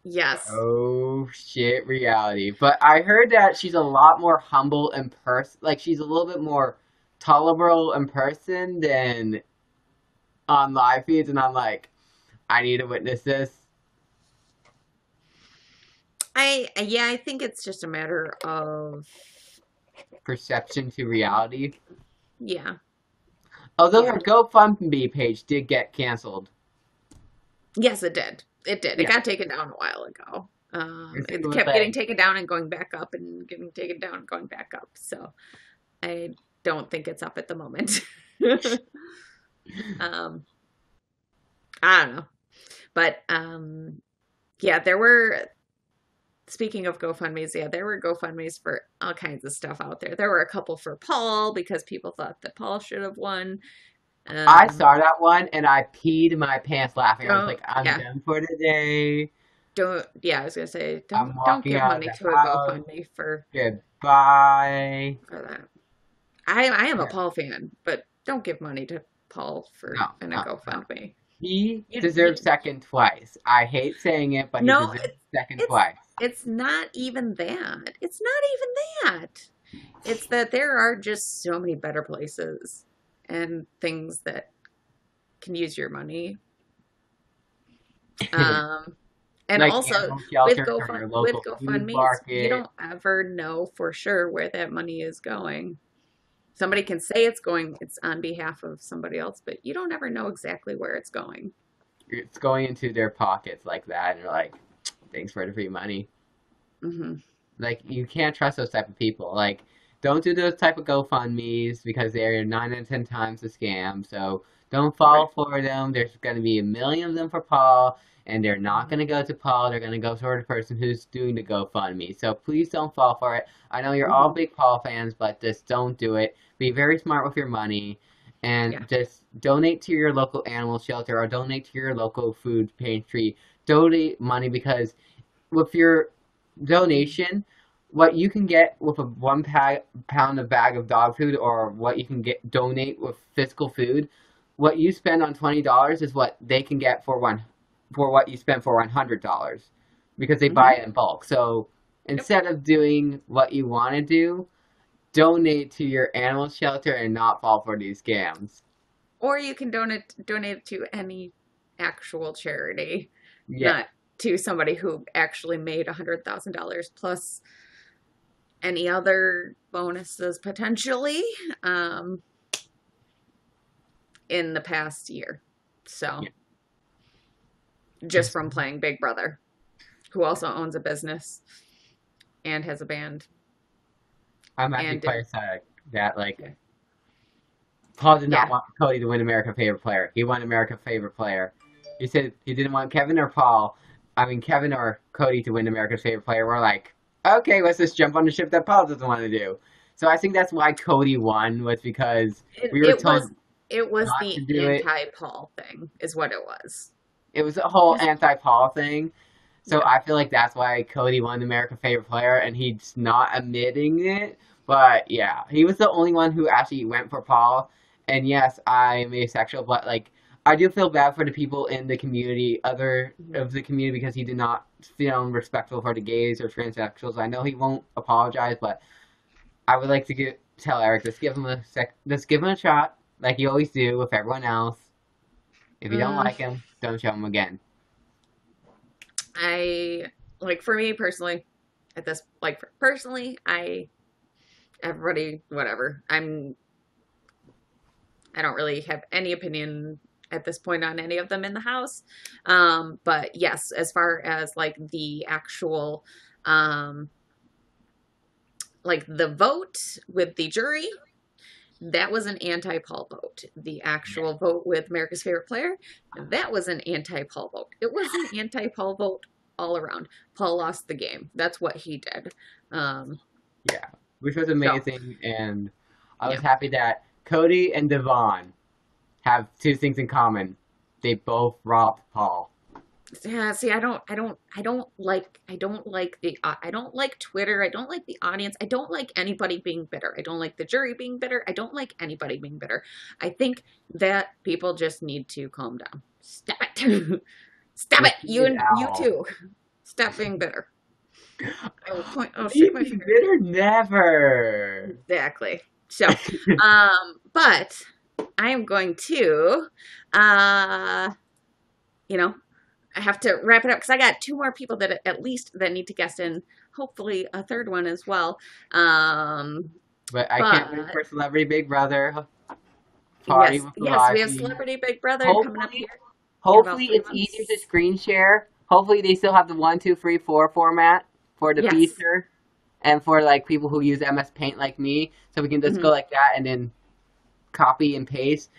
Yes. Oh shit, reality. But I heard that she's a lot more humble in person. Like she's a little bit more tolerable in person than on live feeds, and I'm like, I need to witness this. I think it's just a matter of perception to reality. Yeah. Although her GoFundMe page did get canceled. Yes, it did. It did. It got taken down a while ago. It kept getting taken down and going back up and getting taken down and going back up. So I don't think it's up at the moment. I don't know. But yeah, there were, speaking of GoFundMes, there were GoFundMes for all kinds of stuff out there. There were a couple for Paul because people thought that Paul should have won. I saw that one and I peed my pants laughing. I was like, I'm done for today. I was gonna say, don't give money to a GoFundMe for goodbye for that. I am a Paul fan, but don't give money to Paul for a GoFundMe. No. He deserves second twice. I hate saying it, but he deserves second twice. It's not even that. It's not even that. It's that there are just so many better places and things that can use your money. And like also with GoFundMe, you don't ever know for sure where that money is going. Somebody can say it's on behalf of somebody else, but you don't ever know exactly where it's going. It's going into their pockets like that, and you're like, thanks for the free money. Mm-hmm. Like, you can't trust those type of people. Like, don't do those type of GoFundMes because they're 9 out of 10 times a scam. So don't fall for them. There's going to be a million of them for Paul, and they're not going to go to Paul. They're going to go toward the person who's doing the GoFundMe. So please don't fall for it. I know you're all big Paul fans, but just don't do it. Be very smart with your money, and just donate to your local animal shelter or donate to your local food pantry. Donate money, because with your donation, what you can get with a 1 pound of bag of dog food, or what you can donate with physical food, what you spend on $20 is what they can get for what you spend for $100, because they buy it in bulk. So instead of doing what you want to do, donate to your animal shelter and not fall for these scams. Or you can donate to any actual charity, not to somebody who actually made $100,000 plus any other bonuses potentially in the past year. So just from playing Big Brother, who also owns a business and has a band. I'm actually quite sad that Paul did not want Cody to win America's favorite player. He won America's favorite player. He said he didn't want Kevin or Kevin or Cody to win America's favorite player. We're like, okay, let's just jump on the ship that Paul doesn't want to do. So I think that's why Cody won, was because we were told it was the anti-Paul thing, is what it was. It was a whole anti-Paul thing. So I feel like that's why Cody won America's favorite player, and he's not admitting it. But yeah, he was the only one who actually went for Paul. And yes, I'm asexual, but I do feel bad for the people in the community, because he did not feel respectful for the gays or transsexuals. I know he won't apologize, but I would like to tell Eric, just give him a shot, like you always do with everyone else. If you don't like him, don't show him again. For me personally, everybody, whatever. I don't really have any opinion at this point on any of them in the house. But yes, as far as the actual like the vote with the jury, that was an anti-Paul vote. The actual vote with America's Favorite Player, that was an anti-Paul vote. It was an anti-Paul vote all around. Paul lost the game. That's what he did. Yeah, which was amazing, and I was happy that Cody and Devon have two things in common. They both robbed Paul. Yeah, see, I don't like Twitter. I don't like the audience. I don't like anybody being bitter. I don't like the jury being bitter. I don't like anybody being bitter. I think that people just need to calm down. Stop it. Stop it. You too. Stop being bitter. I will point. Oh, shit, my finger. Bitter never. Exactly. So, but I am going to, I have to wrap it up because I got two more people that at least that need to guest in. Hopefully a third one as well. But I can't wait for Celebrity Big Brother. Yes, we have Celebrity Big Brother coming up here. Hopefully it's easier to screen share. Hopefully they still have the 1, 2, 3, 4 format for the feature and for like people who use MS Paint like me. So we can just go like that and then copy and paste.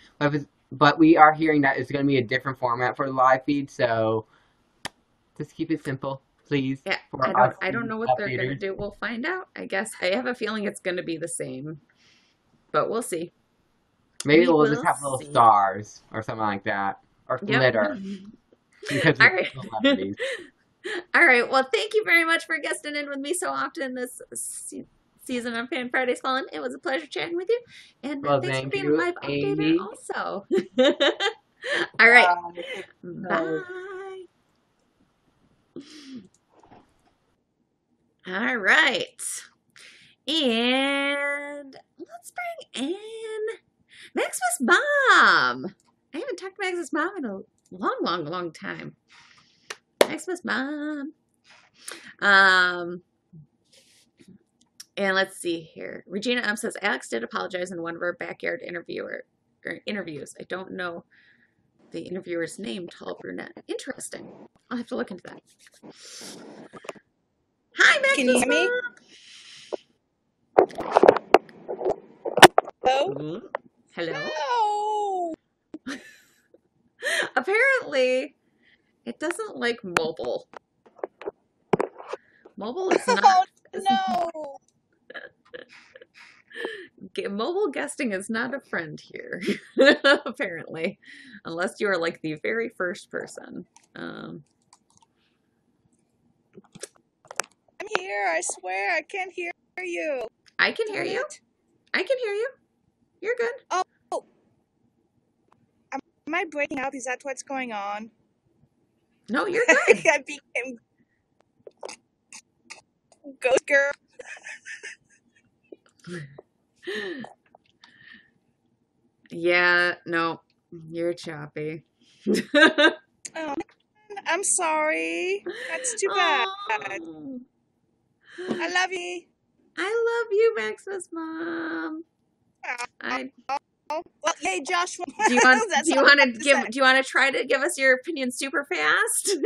But we are hearing that it's going to be a different format for the live feed, so just keep it simple, please. Yeah, I don't know what they're going to do. We'll find out, I guess. I have a feeling it's going to be the same, but we'll see. Maybe we'll just have little stars or something like that, or glitter. Because all right. All right, well, thank you very much for guesting in with me so often this season of Fan Fridays Fallen. It was a pleasure chatting with you. And thanks for being a live updater also. All right. Bye. All right. And let's bring in Maximus Mom. I haven't talked to Maximus Mom in a long time. Maximus Mom. And let's see here. Regina M says, Alex did apologize in one of our backyard interviews. I don't know the interviewer's name, tall brunette. Interesting. I'll have to look into that. Hi, Max. Can you hear me? Hello? Hello? No! Apparently, it doesn't like mobile. Mobile is not... No! Mobile guesting is not a friend here, apparently, unless you are like the very first person. I'm here, I swear, I can't hear you. I can hear you. I can hear you. You're good. Oh. Am I breaking up? Is that what's going on? No, you're good. I became ghost girl. Yeah, no, you're choppy. Oh, I'm sorry. That's too bad. Oh. I love you. I love you, Maximus Mom. Well, hey, Joshua. Do you want to try to give us your opinion super fast?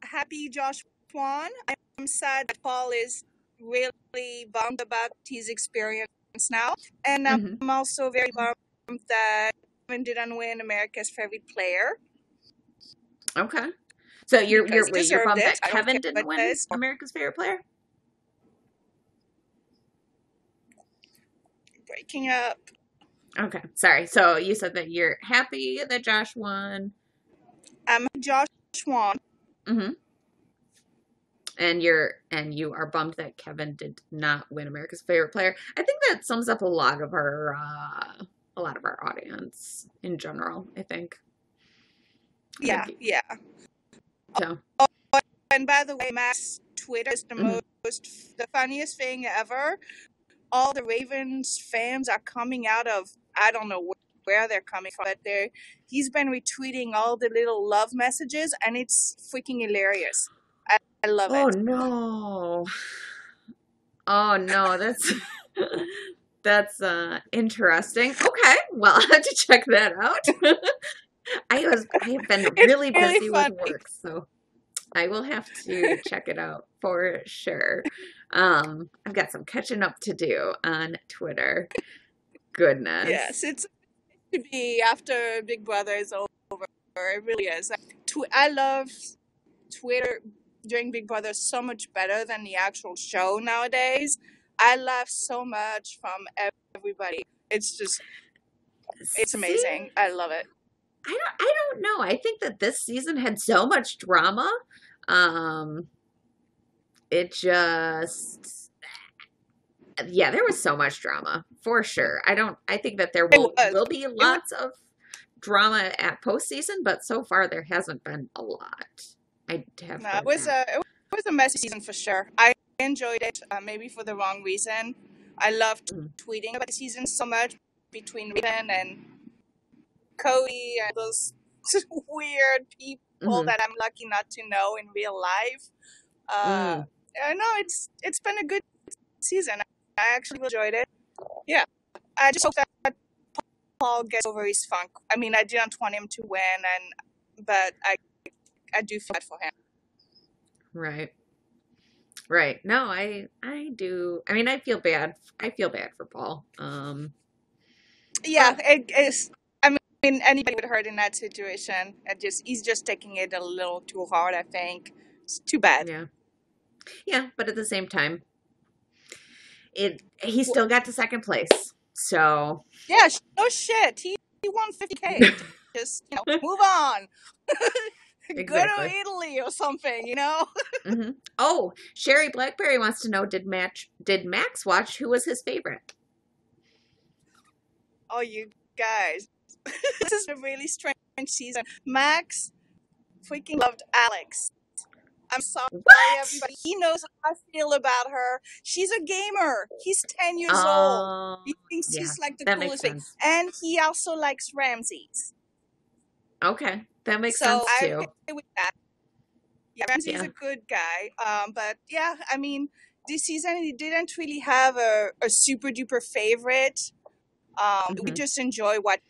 Happy Josh Swan. I'm sad that Paul is really bummed about his experience now, and I'm also very bummed that Kevin didn't win America's Favorite Player. Okay, so you're bummed that I Kevin didn't win America's Favorite Player? Breaking up. Okay, sorry. So you said that you're happy that Josh won. Josh won. And you are bummed that Kevin did not win America's Favorite Player. I think that sums up a lot of our audience in general, I think. Yeah. So. Oh, and by the way, Matt's Twitter is the funniest thing ever. All the Ravens fans are coming out of, I don't know where they're coming from, but he's been retweeting all the little love messages, and it's freaking hilarious. I love it. Oh no, that's interesting. Okay, well, I'll have to check that out. I have been really busy with work, so I will have to check it out for sure. I've got some catching up to do on Twitter. Goodness. Yes, it's to be after Big Brother is over. It really is. I love Twitter during Big Brother so much better than the actual show nowadays. I laugh so much from everybody. It's amazing. I love it. I don't know. I think that this season had so much drama. It just, yeah, there was so much drama for sure. I think that there will be lots of drama at postseason, but so far there hasn't been a lot. It was a messy season for sure. I enjoyed it, maybe for the wrong reason. I loved tweeting about the season so much between Raven and Cody and those weird people that I'm lucky not to know in real life. I know it's been a good season. I actually enjoyed it. Yeah, I just hope that Paul gets over his funk. I mean, I didn't want him to win, but I do feel bad for him. Right. No, I do. I mean, I feel bad. For Paul. Yeah, it's. I mean, anybody would hurt in that situation. He's just taking it a little too hard. I think it's too bad. Yeah, but at the same time, he still got to second place. So yeah, no shit. He won $50K. Just move on. Exactly. Go to Italy or something, Mm-hmm. Oh, Sherry Blackberry wants to know: Did Max watch? Who was his favorite? Oh, you guys, this is a really strange season. Max freaking loved Alex. I'm sorry, everybody. He knows how I feel about her. She's a gamer. He's 10 years old. He thinks she's like the coolest thing. And he also likes Ramses. Okay, that makes sense too. So I agree with that. Yeah, Ramses is a good guy. But yeah, I mean, this season he didn't really have a super duper favorite. We just enjoy watching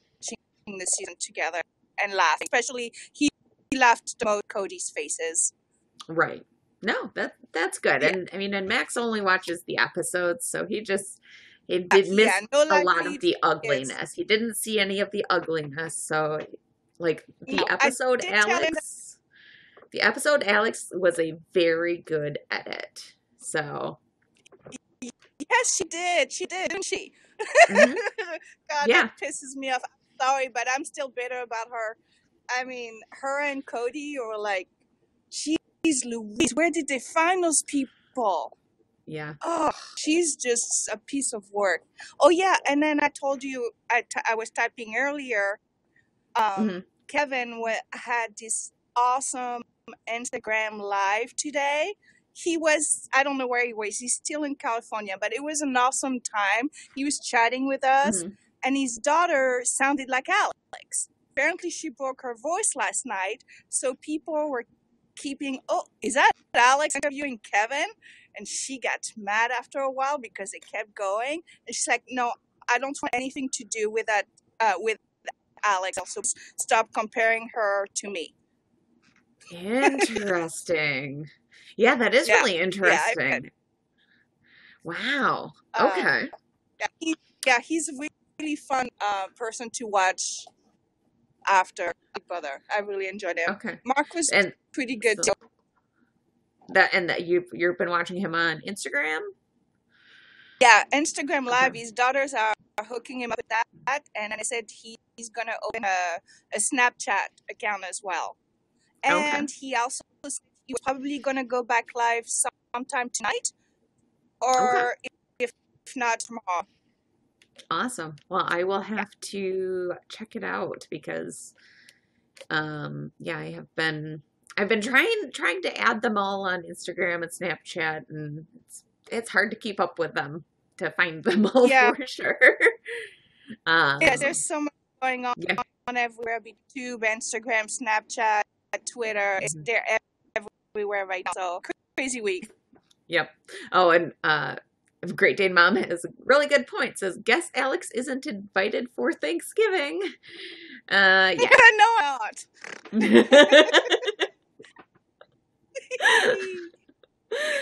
the season together and laughing. Especially he laughed the most at Cody's faces. Right. No, that's good. Yeah. And I mean, and Max only watches the episodes, so he did miss a lot of the ugliness. He didn't see any of the ugliness. So like the episode Alex was a very good edit. So yes, she did, didn't she? Mm-hmm. God, that pisses me off. I'm sorry, but I'm still bitter about her. I mean, her and Cody were like, Jeez Louise, where did they find those people? Yeah. Oh, she's just a piece of work. Oh, yeah, and then I told you, I was typing earlier, Kevin had this awesome Instagram live today. He was, I don't know where he was, he's still in California, but it was an awesome time. He was chatting with us, and his daughter sounded like Alex. Apparently, she broke her voice last night, so people were is that Alex interviewing Kevin? And she got mad after a while because it kept going. And she's like, no, I don't want anything to do with that, with Alex. Also, stop comparing her to me. Interesting. Yeah, that is really interesting. Wow. Okay. He's a really fun person to watch after Big Brother. I really enjoyed him. Okay. Mark was pretty good too. That you've been watching him on Instagram? Yeah, Instagram Live. His daughters are hooking him up with that, and I said he's gonna open a Snapchat account as well. And he also said he was probably gonna go back live sometime tonight, or if not tomorrow. Awesome. Well, I will have to check it out because, I've been trying to add them all on Instagram and Snapchat, and it's hard to keep up with them, to find them all for sure. There's so much going on everywhere. YouTube, Instagram, Snapchat, Twitter. They're everywhere right now. So crazy week. Yep. Oh, and Great Dane Mom has a really good point. Says, guess Alex isn't invited for Thanksgiving. No, I'm not.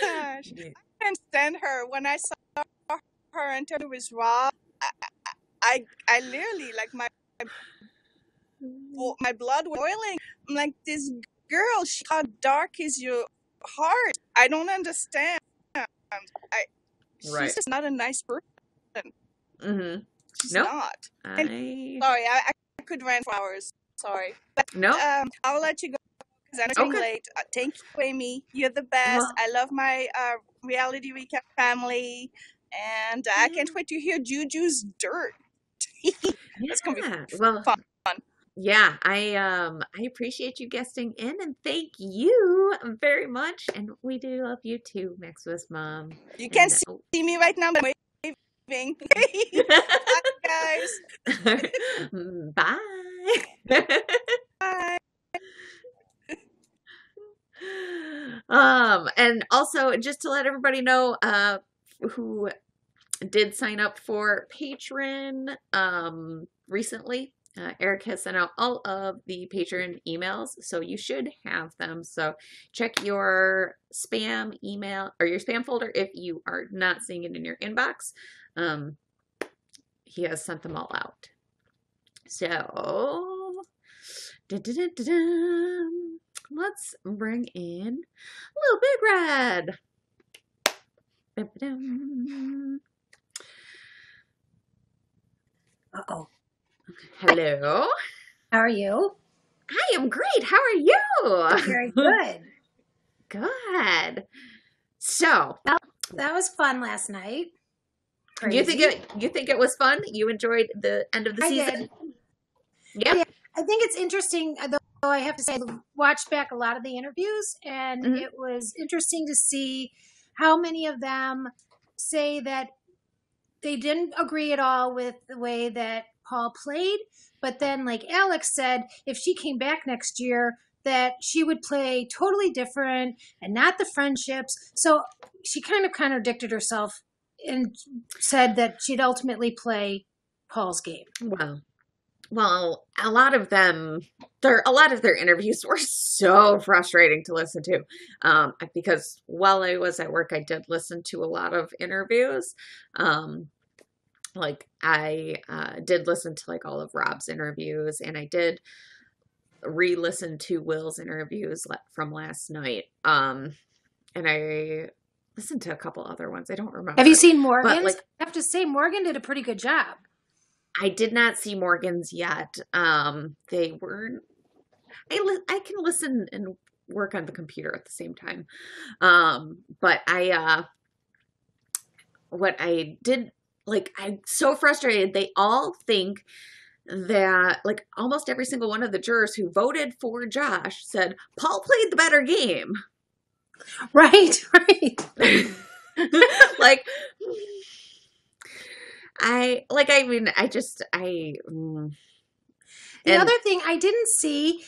Gosh, I can't stand her. When I saw her interview with Rob, I literally like my blood was boiling. I'm like, this girl, how dark is your heart? I don't understand. She's just not a nice person. Mm-hmm. She's Nope. not. And, sorry, I could rant for hours. Sorry. But, Nope. I'll let you go because I'm getting late. Thank you, Amy. You're the best. Well, I love my reality recap family. And I can't wait to hear Juju's dirt. That's going to be fun. Yeah, I appreciate you guesting in, and thank you very much. And we do love you too, Maximus Mom. You can't see me right now, but I'm waving. Bye, guys. Bye. Bye. And also just to let everybody know, who did sign up for Patreon recently. Eric has sent out all of the Patreon emails, so you should have them. So check your spam email or your spam folder if you are not seeing it in your inbox. He has sent them all out. So let's bring in Little Big Red. Uh-oh. Hello. How are you? I am great. How are you? Very good. Good. So that was fun last night. Crazy. You think it was fun? You enjoyed the end of the season? Did. Yeah. I think it's interesting, though I have to say, I watched back a lot of the interviews, and it was interesting to see how many of them say that they didn't agree at all with the way that Paul played, but then, like Alex said, if she came back next year, that she would play totally different and not the friendships. So she kind of contradicted herself and said that she'd ultimately play Paul's game. Well, a lot of their interviews were so frustrating to listen to, because while I was at work, I did listen to a lot of interviews. Like I did listen to like all of Rob's interviews, and I did re-listen to Will's interviews from last night. And I listened to a couple other ones. I don't remember. Have you seen Morgan's? Like, I have to say, Morgan did a pretty good job. I did not see Morgan's yet. They weren't. I can listen and work on the computer at the same time. But what I did, like, I'm so frustrated. They all think that, like, almost every single one of the jurors who voted for Josh said Paul played the better game. Right. Like, the other thing I didn't see,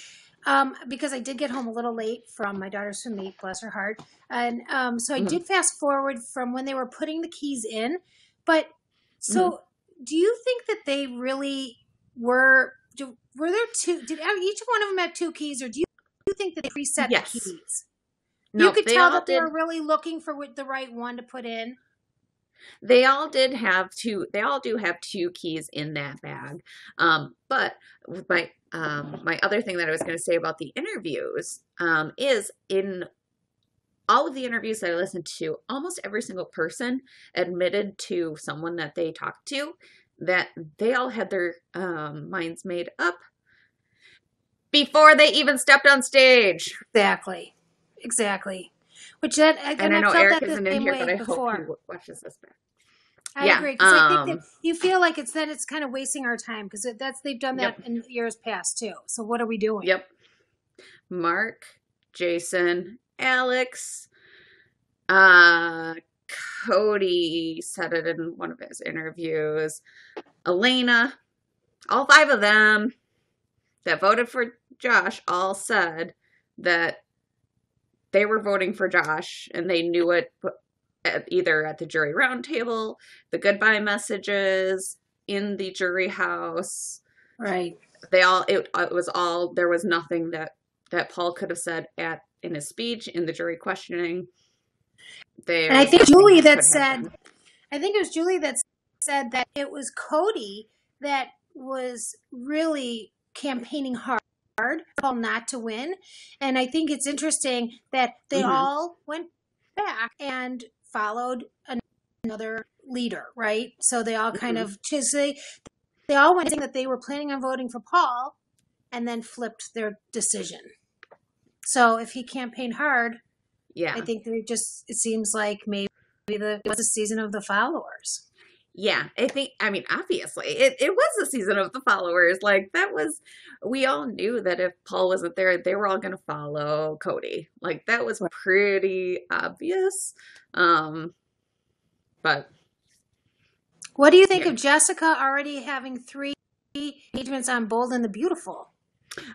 because I did get home a little late from my daughter's swim meet, bless her heart. And so I did fast forward from when they were putting the keys in. But so do you think that they really were there two, did each one of them have two keys, or do you think that they preset the keys? No, you could tell that they were really looking for the right one to put in. They all do have two keys in that bag. But my other thing that I was going to say about the interviews is in all of the interviews that I listened to, almost every single person admitted to someone that they talked to that they all had their minds made up before they even stepped on stage. Exactly. Which and I know Eric isn't in here, but I hope he watches this back. I agree, because I think that you feel like it's kind of wasting our time, because they've done that in years past too. So what are we doing? Yep. Mark, Jason, Alex, Cody said it in one of his interviews. Elena, all 5 of them that voted for Josh all said that they were voting for Josh, and they knew it either at the jury roundtable, the goodbye messages, in the jury house. Right. It was all, there was nothing that Paul could have said at in his speech, in the jury questioning. And I think Julie that said, I think it was Julie that said that it was Cody that was really campaigning hard for Paul not to win. And I think it's interesting that they all went back and followed another leader, right? So they all kind of just they all went saying that they were planning on voting for Paul and then flipped their decision. So if he campaigned hard, I think they're just, it seems like maybe it was the season of the followers. Yeah, I mean, obviously, it was the season of the followers. Like, that was, we all knew that if Paul wasn't there, they were all going to follow Cody. Like, that was pretty obvious. But. What do you think of Jessica already having 3 engagements on Bold and the Beautiful?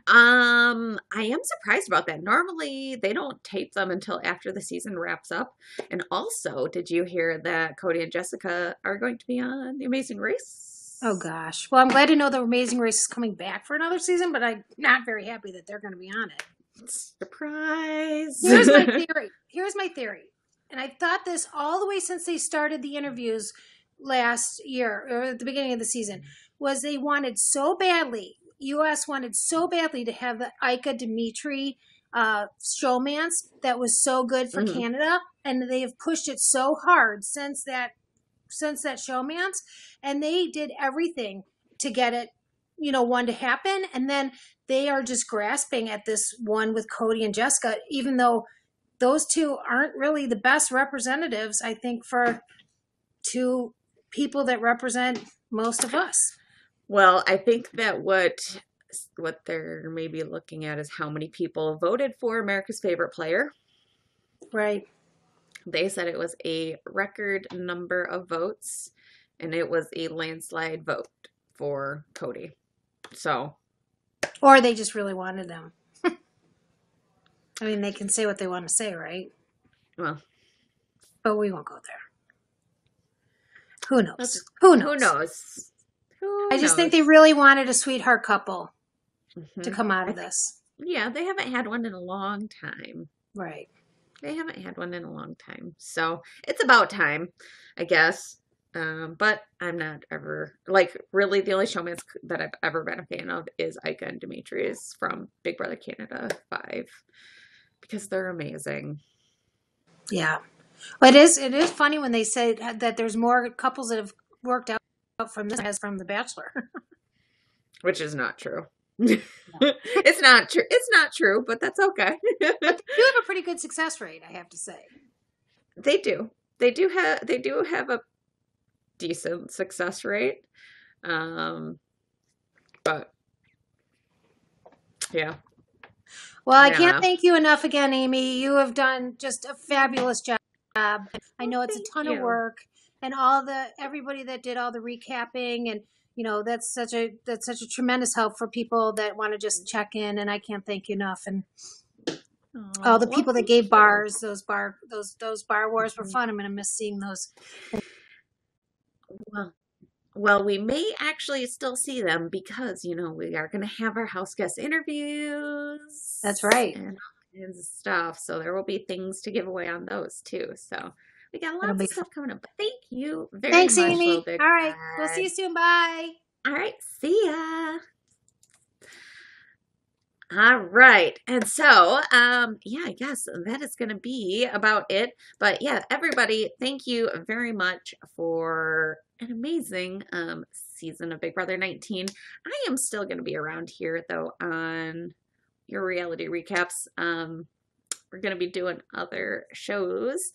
I am surprised about that. Normally they don't tape them until after the season wraps up. And also, did you hear that Cody and Jessica are going to be on The Amazing Race? Oh gosh. Well, I'm glad to know The Amazing Race is coming back for another season, but I'm not very happy that they're going to be on it. Surprise. Here's my theory. And I've thought this all the way since they started the interviews last year, or at the beginning of the season, was they wanted so badly, U.S. wanted so badly to have the Ika Dimitri showmance that was so good for Canada, and they have pushed it so hard since that showmance, and they did everything to get it, one to happen, and then they are just grasping at this one with Cody and Jessica, even though those two aren't really the best representatives, I think, for two people that represent most of us. Well, I think that what they're maybe looking at is how many people voted for America's Favorite Player. Right. They said it was a record number of votes, and it was a landslide vote for Cody. So. Or they just really wanted them. I mean, they can say what they want to say, right? Well. But we won't go there. Who knows? Who knows? I just think they really wanted a sweetheart couple to come out of this. Yeah, they haven't had one in a long time. Right. They haven't had one in a long time. So it's about time, I guess. But I'm not ever, really the only showmans that I've ever been a fan of is Ika and Dimitri's from Big Brother Canada 5. Because they're amazing. Yeah. But it is funny when they say that there's more couples that have worked out from this as from The Bachelor. Which is not true. It's not true. It's not true, but that's okay. But they do have a pretty good success rate, I have to say. They do. They do have a decent success rate. But yeah. Well, I can't thank you enough again, Amy. You have done just a fabulous job. I know it's a ton of work, and everybody that did all the recapping, and that's such a tremendous help for people that want to just check in, and I can't thank you enough. And all the people that gave bars, those bar wars were fun. I'm gonna miss seeing those. Well, we may actually still see them because, we are going to have our house guest interviews. That's right. And stuff. So there will be things to give away on those too. So we got lots of stuff coming up. But thank you very much. Thanks, Amy. All right. We'll see you soon. Bye. All right. See ya. All right. And so, I guess that is going to be about it. But yeah, everybody, thank you very much for an amazing season of Big Brother 19. I am still going to be around here, though, on your reality recaps. We're going to be doing other shows.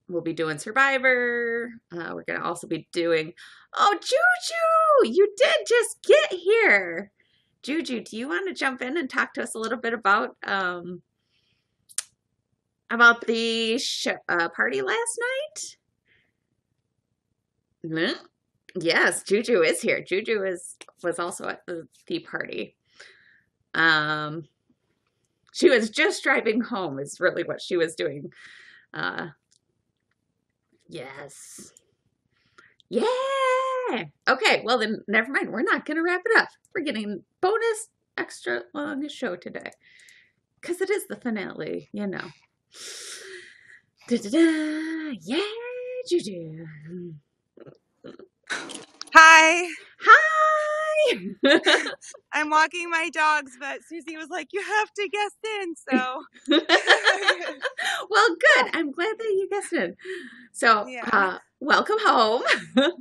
We'll be doing Survivor. We're going to also be doing... Oh, Juju! You did just get here! Juju, do you want to jump in and talk to us a little bit about the party last night? Yes, Juju is here. Juju was also at the party. She was just driving home is really what she was doing. Yes. Yeah. Okay, well then, never mind. We're not going to wrap it up. We're getting bonus extra long show today. because it is the finale, you know. Da-da-da. Yeah, you do. Hi. Hi. I'm walking my dogs, but Susie was like, you have to guess in, so. Well, good. I'm glad that you guessed in. So, Yeah. welcome home.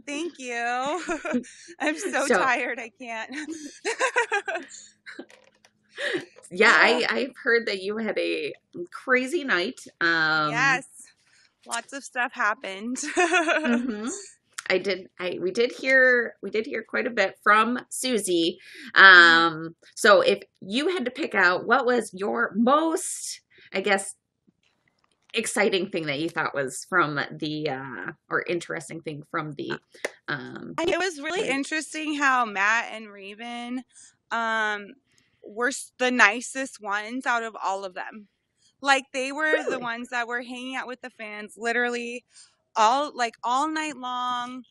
Thank you. I'm so tired. I can't. Yeah, I've heard that you had a crazy night. Yes. Lots of stuff happened. Mm-hmm. We did hear quite a bit from Susie. So if you had to pick out what was your most, I guess, exciting thing that you thought was from the or interesting thing from the it was really interesting how Matt and Raven were the nicest ones out of all of them. Like, they were the ones that were hanging out with the fans literally all night long.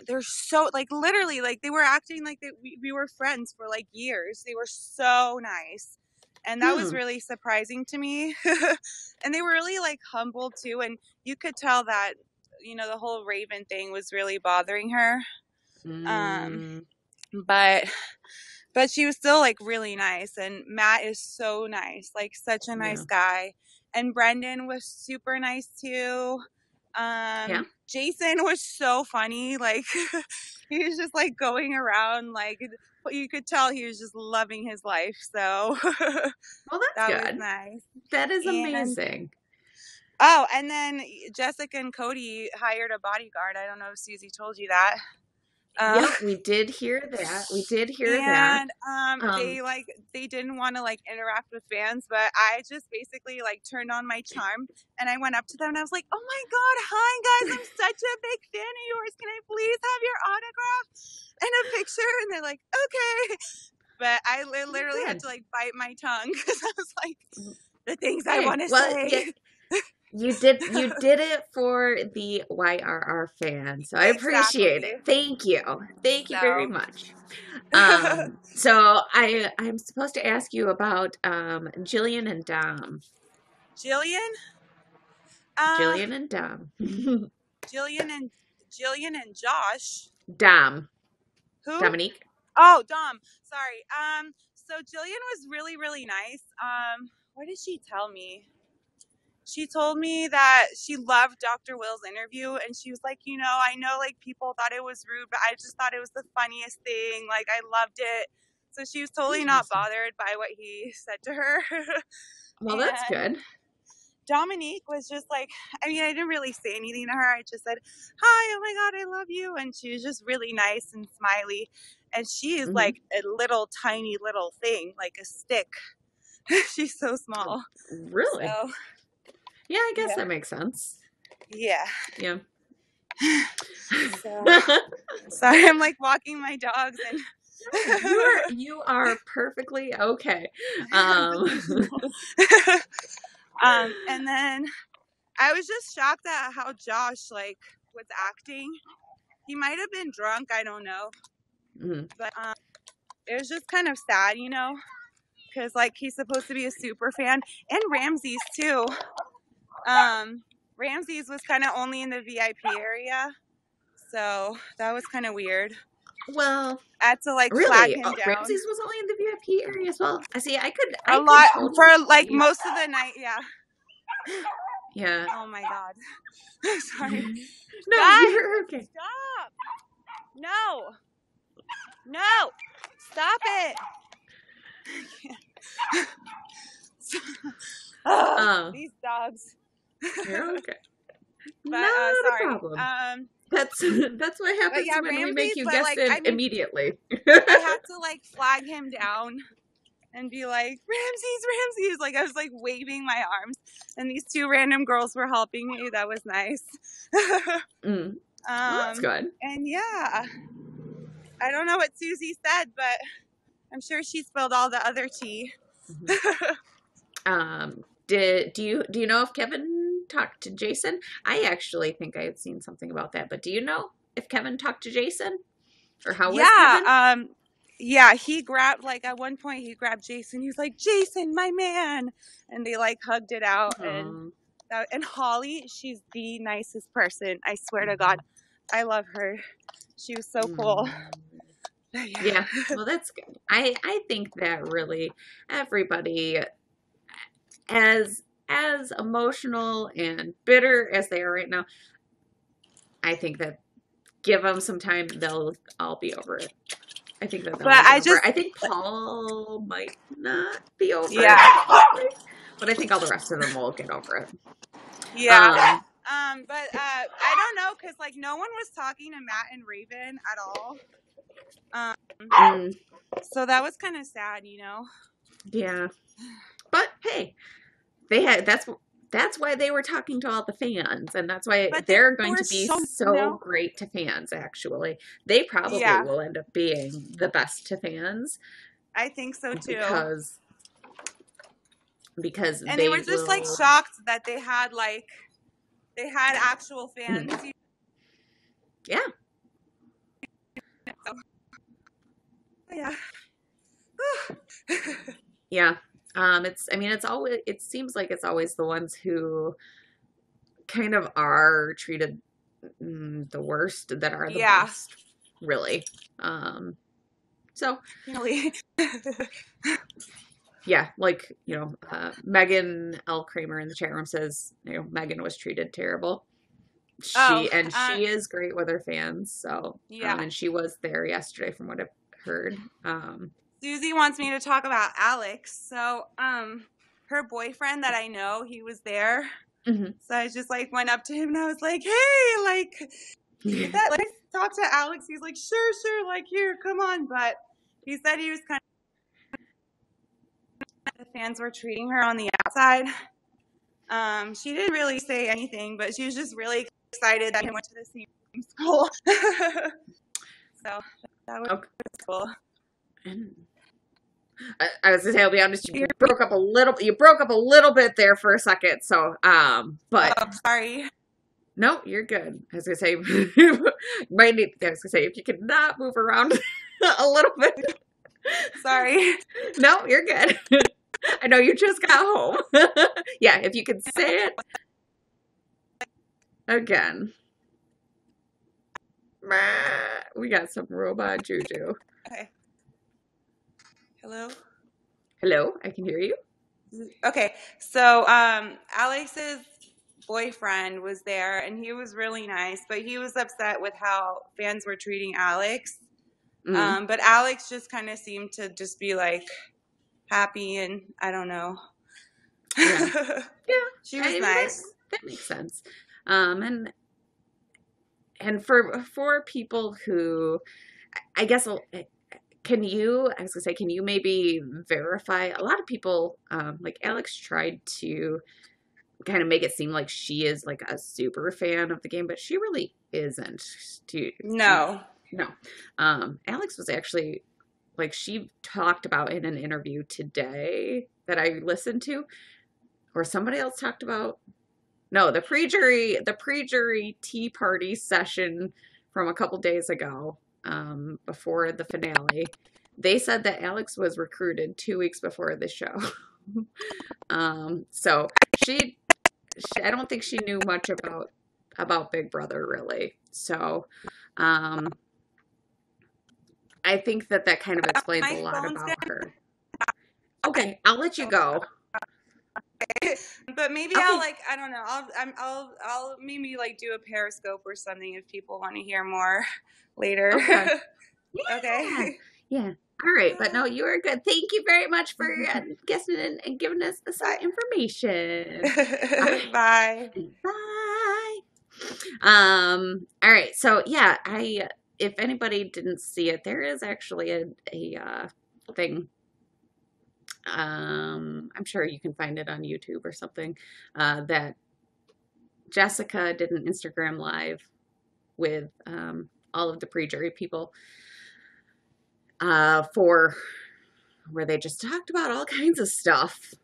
They're so, like, literally, like, they were acting like we were friends for like years. They were so nice, and that was really surprising to me. And they were really like humble too, and you could tell that, you know, the whole Raven thing was really bothering her. But she was still like really nice, and Matt is so nice, like such a nice guy. And Brendan was super nice too. Jason was so funny, like he was just like going around, like you could tell he was just loving his life. So well, that's that good. was nice. That is amazing. Oh, and then Jessica and Cody hired a bodyguard. I don't know if Susie told you that. Yeah, we did hear that. They didn't want to like interact with fans, but I just basically like turned on my charm and I went up to them and I was like, "Oh my God, hi guys, I'm such a big fan of yours. Can I please have your autograph and a picture?" And they're like, "Okay." But I literally had to like bite my tongue because I was like, the things I want to say. Yeah. You did it for the YRR fans, so I appreciate it. Thank you very much. So I'm supposed to ask you about Jillian and Dom. Jillian and Dom. Jillian and Josh. Dom. Who? Dominique. Oh, Dom. Sorry. So Jillian was really, really nice. What did she tell me? She told me that she loved Dr. Will's interview, and she was like, you know, I know like people thought it was rude, but I just thought it was the funniest thing. Like, I loved it. So she was totally not bothered by what he said to her. Well, that's good. Dominique was just like, I mean, I didn't really say anything to her. I just said, hi, oh my God, I love you. And she was just really nice and smiley. And she is like a little tiny little thing, like a stick. She's so small. Really? So, yeah, I guess that makes sense. Yeah. Yeah. So, sorry, I'm like walking my dogs and you are perfectly okay. And then I was just shocked at how Josh like was acting. He might have been drunk, I don't know. But it was just kind of sad, you know, because like he's supposed to be a super fan, and Ramses too. Ramses was kind of only in the VIP area, so that was kind of weird. Well, I had to like flag him down. Ramses was only in the VIP area as well. I see. I could for like most of the night. Yeah. Yeah. Oh my God. Sorry. No, guys, you're okay. Stop. No. Stop it. These dogs. You're okay. But, Not sorry. a problem. That's what happens when we make you guess it immediately. I had to like flag him down and be like, Ramses. Like I was like waving my arms, and these two random girls were helping me. That was nice. Well, that's good. And yeah, I don't know what Susie said, but I'm sure she spilled all the other tea. Do you know if Kevin talked to Jason? I actually think I had seen something about that, but do you know if Kevin talked to Jason? Or how was Kevin? yeah, he grabbed, like, at one point he grabbed Jason. He was like, Jason, my man. And they, like, hugged it out. And Holly, she's the nicest person. I swear to God. I love her. She was so cool. Yeah, well, that's good. I think that really everybody, as emotional and bitter as they are right now, I think that give them some time, they'll all be over it. I think that they'll But all be over it. I think Paul might not be over it, but I think all the rest of them will get over it. Yeah. But I don't know, because, like, no one was talking to Matt and Raven at all. So that was kind of sad, you know? Yeah. But hey, they had that's why they were talking to all the fans, and that's why they're going to be so great to fans, actually. They probably will end up being the best to fans. I think so too. Because and they were just like shocked that they had actual fans. Yeah. Yeah. Yeah. It seems like it's always the ones who kind of are treated the worst that are the best, really. So yeah, like, you know, Megan L. Kramer in the chat room says, you know, Megan was treated terrible. She is great with her fans, so and she was there yesterday from what I've heard. Susie wants me to talk about Alex. So her boyfriend that I know, he was there. So I just like went up to him and I was like, hey, like, let's talk to Alex. He's like, sure, like, here, come on. But he said he was kind of the fans were treating her on the outside. She didn't really say anything, but she was just really excited that he went to the same school. So that was cool. I was gonna say, I'll be honest, you broke up a little bit there for a second, so but sorry. No, you're good. I was gonna say if you could not move around a little bit. Sorry. No, you're good. I know you just got home. Yeah, if you could say it again. We got some robot juju. Okay. Hello? Hello, I can hear you. Okay, so Alex's boyfriend was there, and he was really nice, but he was upset with how fans were treating Alex. But Alex just kind of seemed to just be like happy, and I don't know. Yeah, she was nice. That makes sense. And for people who, I guess, can you maybe verify? A lot of people, like Alex, tried to kind of make it seem like she is like a super fan of the game, but she really isn't. No. Alex was actually, like, she talked about in an interview today that I listened to, or somebody else talked about. No, the pre-jury tea party session from a couple days ago, before the finale. They said that Alex was recruited 2 weeks before the show. So she I don't think she knew much about Big Brother, really. So I think that kind of explains a lot about her. Okay, I'll let you go. But maybe I'll I don't know. I'll maybe like do a Periscope or something if people want to hear more later. Okay. Okay. Yeah. All right, but no, you are good. Thank you very much for guessing in and giving us some information. Bye. Bye. All right. So yeah, if anybody didn't see it, there is actually a thing. I'm sure you can find it on YouTube or something, that Jessica did an Instagram live with all of the pre-jury people, for where they just talked about all kinds of stuff,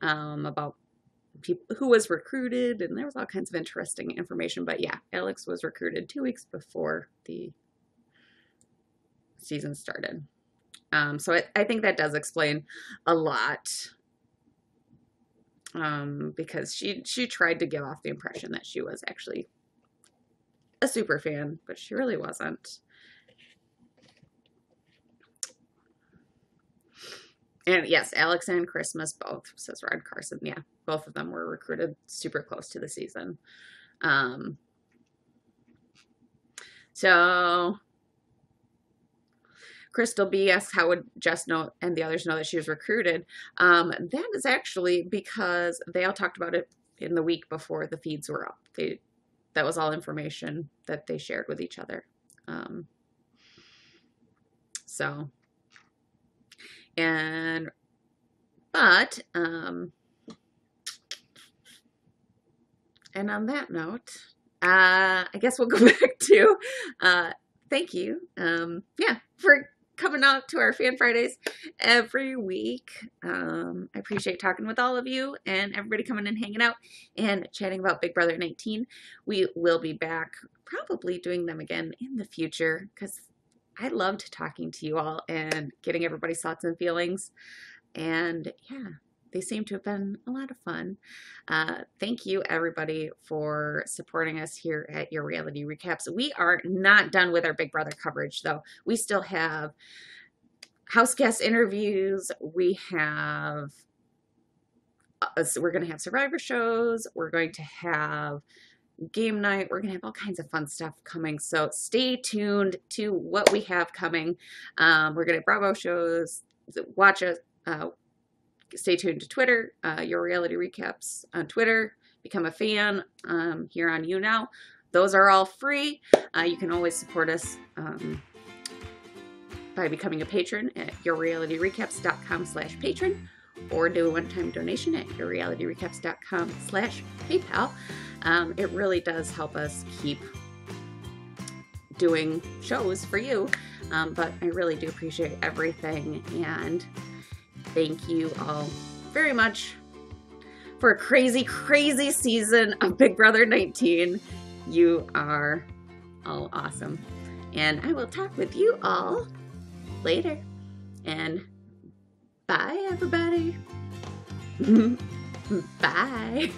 about people who was recruited, and there was all kinds of interesting information. But yeah, Alex was recruited 2 weeks before the season started. So I think that does explain a lot. Because she tried to give off the impression that she was actually a super fan, but she really wasn't. And yes, Alex and Christmas both, says Rod Carson. Yeah, both of them were recruited super close to the season. So Crystal B asks, how would Jess know and the others know that she was recruited? That is actually because they all talked about it in the week before the feeds were up. That was all information that they shared with each other. And on that note, I guess we'll go back to thank you, for coming out to our Fan Fridays every week. I appreciate talking with all of you and everybody coming and hanging out and chatting about Big Brother 19. We will be back probably doing them again in the future because I loved talking to you all and getting everybody's thoughts and feelings. And yeah, they seem to have been a lot of fun. Thank you, everybody, for supporting us here at Your Reality Recaps. We are not done with our Big Brother coverage, though. We still have house guest interviews. We have, we're going to have Survivor shows. We're going to have game night. We're going to have all kinds of fun stuff coming. So stay tuned to what we have coming. We're going to have Bravo shows. Watch us. Stay tuned to Twitter, Your Reality Recaps on Twitter. Become a fan here on YouNow. Those are all free. You can always support us by becoming a patron at yourrealityrecaps.com/patron or do a one-time donation at yourrealityrecaps.com/PayPal. It really does help us keep doing shows for you. But I really do appreciate everything, and thank you all very much for a crazy, crazy season of Big Brother 19. You are all awesome. And I will talk with you all later. And bye, everybody. Bye.